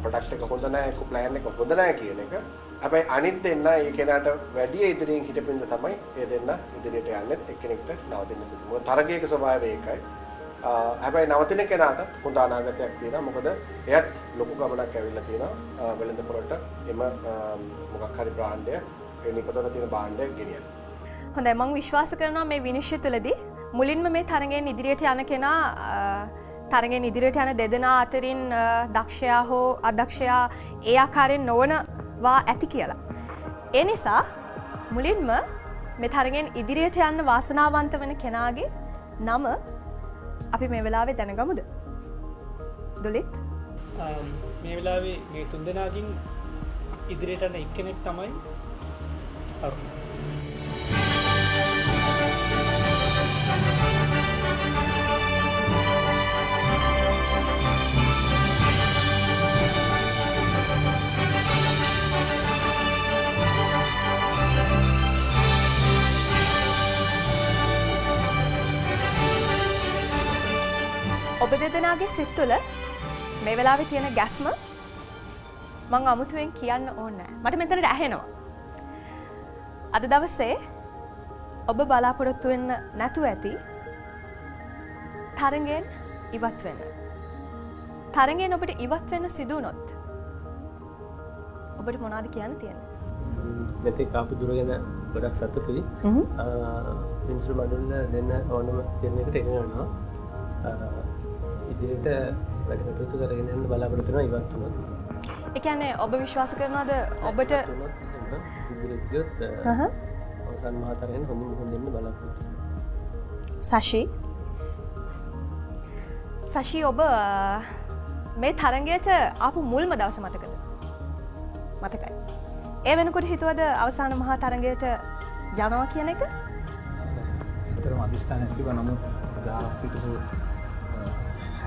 ප්‍රොඩක්ට් එක හොඳ නෑ, ඒක ප්ලෑන් එක හොඳ නෑ කියන එක. හැබැයි අනිත් දෙන්න ඒ කෙනාට වැඩි ඉදිරියෙන් හිටපින්ද තමයි ඒ දෙන්න ඉදිරියට යන්නේ එක්කෙනෙක්ට නවතින්න සිදු. මොකද තරගයක ස්වභාවය ඒකයි. හැබැයි නවතින කෙනාටත් හොඳ අනාගතයක් තියෙනවා. මොකද එයත් ලොකු ගමනක් ඇවිල්ලා තියෙනවා වෙළඳ පොළට එම මොකක් හරි බ්‍රෑන්ඩ් එක ඒ නිපදවන තියෙන බ්‍රෑන්ඩ් එක ගෙනියන්න. හොඳයි මම විශ්වාස කරනවා මේ විනිශ්චය තුළදී මුලින්ම මේ තරගෙන් ඉදිරියට යන කෙනා තරගෙන් ඉදිරියට යන දෙදෙනා අතරින් දක්ෂයා හෝ අදක්ෂයා ඒ ආකාරයෙන් නොවනවා ඇති කියලා. ඒ නිසා මුලින්ම මේ තරගෙන් ඉදිරියට යන්න වාසනාවන්ත වෙන කෙනාගේ නම අපි මේ වෙලාවේ දැනගමුද? දුලිත් මේ වෙලාවේ මේ තුන්දෙනාකින් ඉදිරියට යන එක්කෙනෙක් තමයි අරුණ. ඔබ දෙදෙනාගේ සිත් තුළ මේ වෙලාවේ තියෙන ගැස්ම මං අමුතුවෙන් කියන්න ඕනේ නැහැ. මට මෙතනට ඇහෙනවා. අද දවසේ ඔබ බලාපොරොත්තු වෙන්න නැතුව ඇති තරගෙන් ඉවත් වෙන්න. තරගෙන් ඔබට ඉවත් වෙන්න සිදු වුණොත් ඔබට මොනවද කියන්න තියෙන්නේ? මෙතෙක් ආපු දුර ගැන ගොඩක් සතුටුයි. විනිශ්චය මණ්ඩල දෙන්න ඕනම තීරණයකට එකඟ වෙනවා. ඉදිරියට වැඩ කටයුතු කරගෙන යන්න බලාපොරොත්තු වෙනවා ඉවත් වුණොත්. ඒ කියන්නේ ඔබ විශ්වාස කරනවද ඔබට ඉදිරියට ගියොත් අවසන් මාතරෙන් හොඳින් හොඳින් බලාපොරොත්තු වෙනවා. සෂී ඔබ මේ තරගයට ආපු මුල්ම දවස මතකද? මතකයි. ඒ වෙනකොට හිතුවද අවසාන මහා තරගයට යනවා කියන එක? ඇත්තටම අදිෂ්ඨානයක් තිබුණා. නමුත් අපිට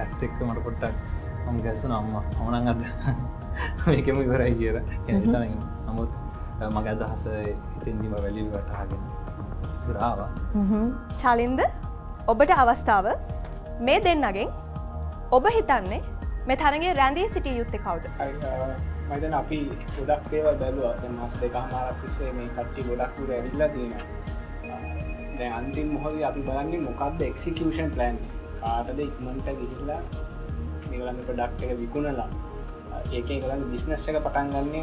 ඇත්ත එක්ක මට පොඩ්ඩක් මම ගැස්සුණා අම්මා මම නම් අද මේකෙම ඉවරයි කියලා. එහෙනම් නමුත් මගේ අදහස ඉතින්දිම වැලිව් වටහාගෙන ඉස්සරහා චලින්ද ඔබට අවස්ථාව මේ දෙන්නගෙන් ඔබ හිතන්නේ මේ තරගේ රැඳී සිටිය යුත්තේ කවුද? මම දැන් අපි ගොඩක් දේවල් බැලුවා. දැන් මාස දෙකමාරක් තිස්සේ මේ කට්ටිය ගොඩක් උර ඇවිල්ලා තියෙනවා. දැන් අන්තිම මොහොතේ අපි බලන්නේ මොකක්ද එක්සිකියුෂන් ප්ලෑන් එක. කාටද ඉක්මනට ගිහිල්ලා මේගොල්ලන්ගේ ප්‍රොඩක්ට් එක විකුණලා ඒකෙන් ඒගොල්ලන්ගේ බිස්නස් එක පටන් ගන්නෙ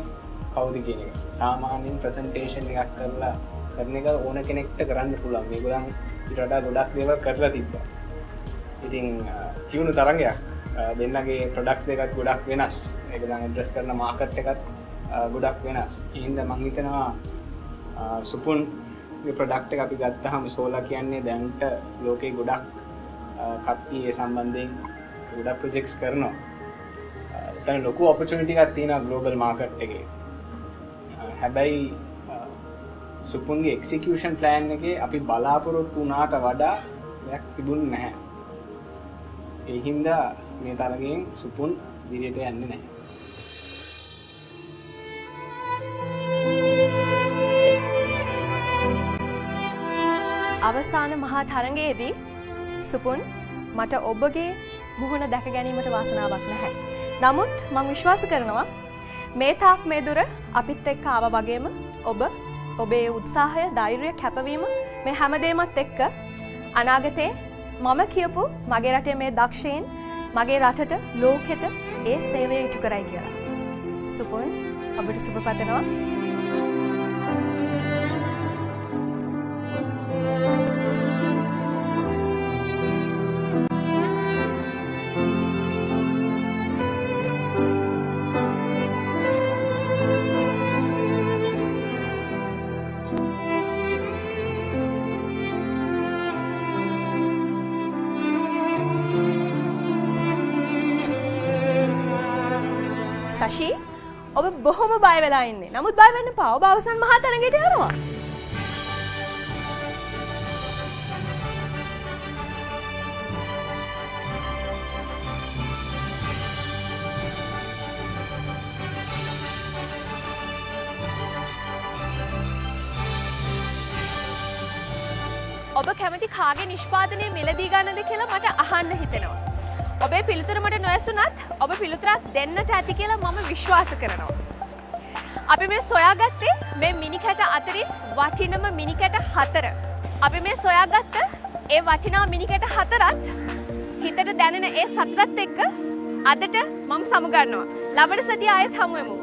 කවුද කියන එක. සාමාන්‍යයෙන් ප්‍රසන්ටේෂන් එකක් කරලා කරන එක ඕන කෙනෙක්ට කරන්න පුළුවන්. මේගොල්ලන් ඊට වඩා ගොඩක් දේවල් කරලා තිබ්බා. ඉතින් කියුණු තරංගයක් දෙන්නගේ ප්‍රොඩක්ට්ස් දෙකත් ගොඩක් වෙනස්. ඒගොල්ලන් ඇඩ්‍රස් කරන මාකට් එකත් ගොඩක් වෙනස්. ඒ හින්දා මම හිතනවා සුපුන්ගේ ප්‍රොඩක්ට් එක අපි ගත්තාම සෝලා කියන්නේ දැනට ලෝකේ ගොඩක් කට්ටිය ඒ සම්බන්ධයෙන් ගොඩක් ප්‍රොජෙක්ට්ස් කරනවා. එතන ලොකු ඔපචුනිටි එකක් තියෙනවා ග්ලෝබල් මාකට් එකේ. හැබැයි සුපුන්ගේ එක්සිකියුෂන් ප්ලෑන් එකේ අපි බලාපොරොත්තු වුණාට වඩා දෙයක් තිබුණේ නැහැ. ඒ හින්දා මේ තරගෙන් සුපුන් ඉදිරියට යන්නේ නැහැ. අවසාන මහා තරගයේදී සුපුන් මට ඔබගේ මුහුණ දැක ගැනීමට වාසනාවක් නැහැ. නමුත් මම විශ්වාස කරනවා මේ තාක් මේ දුර අපිත් එක්ක ආව වගේම ඔබ ඔබේ උත්සාහය, ධෛර්යය, කැපවීම මේ හැමදේමත් එක්ක අනාගතේ මම කියපු මගේ රටේ මේ දක්ෂයින් මගේ රටට ලෝකෙට ඒ සේවය ඉටු කරයි කියලා. සුපුන් ඔබට සුබ පතනවා. සෂී ඔබ බොහොම බය වෙලා ඉන්නේ. නමුත් බය වෙන්න එපා. ඔබ අවසන් මහා තරගයට යනවා. ඔබ කැමති කාගේ නිෂ්පාදනය මිලදී ගන්නද කියලා මට අහන්න හිතෙනවා. ඔබේ පිළිතුර මට නොඇසුණත් ඔබ පිළිතුරක් දෙන්නට ඇති කියලා මම විශ්වාස කරනවා. අපි මේ සොයාගත්තේ මේ මිනිකැට අතරින් වටිනම මිනිකැට 4. අපි මේ සොයාගත්ත ඒ වටිනා මිනිකැට 4ත් හිතට දැනෙන ඒ සතුටත් එක්ක අදට මම සමුගන්නවා. ලබන සතිය ආයෙත් හමු වෙමු.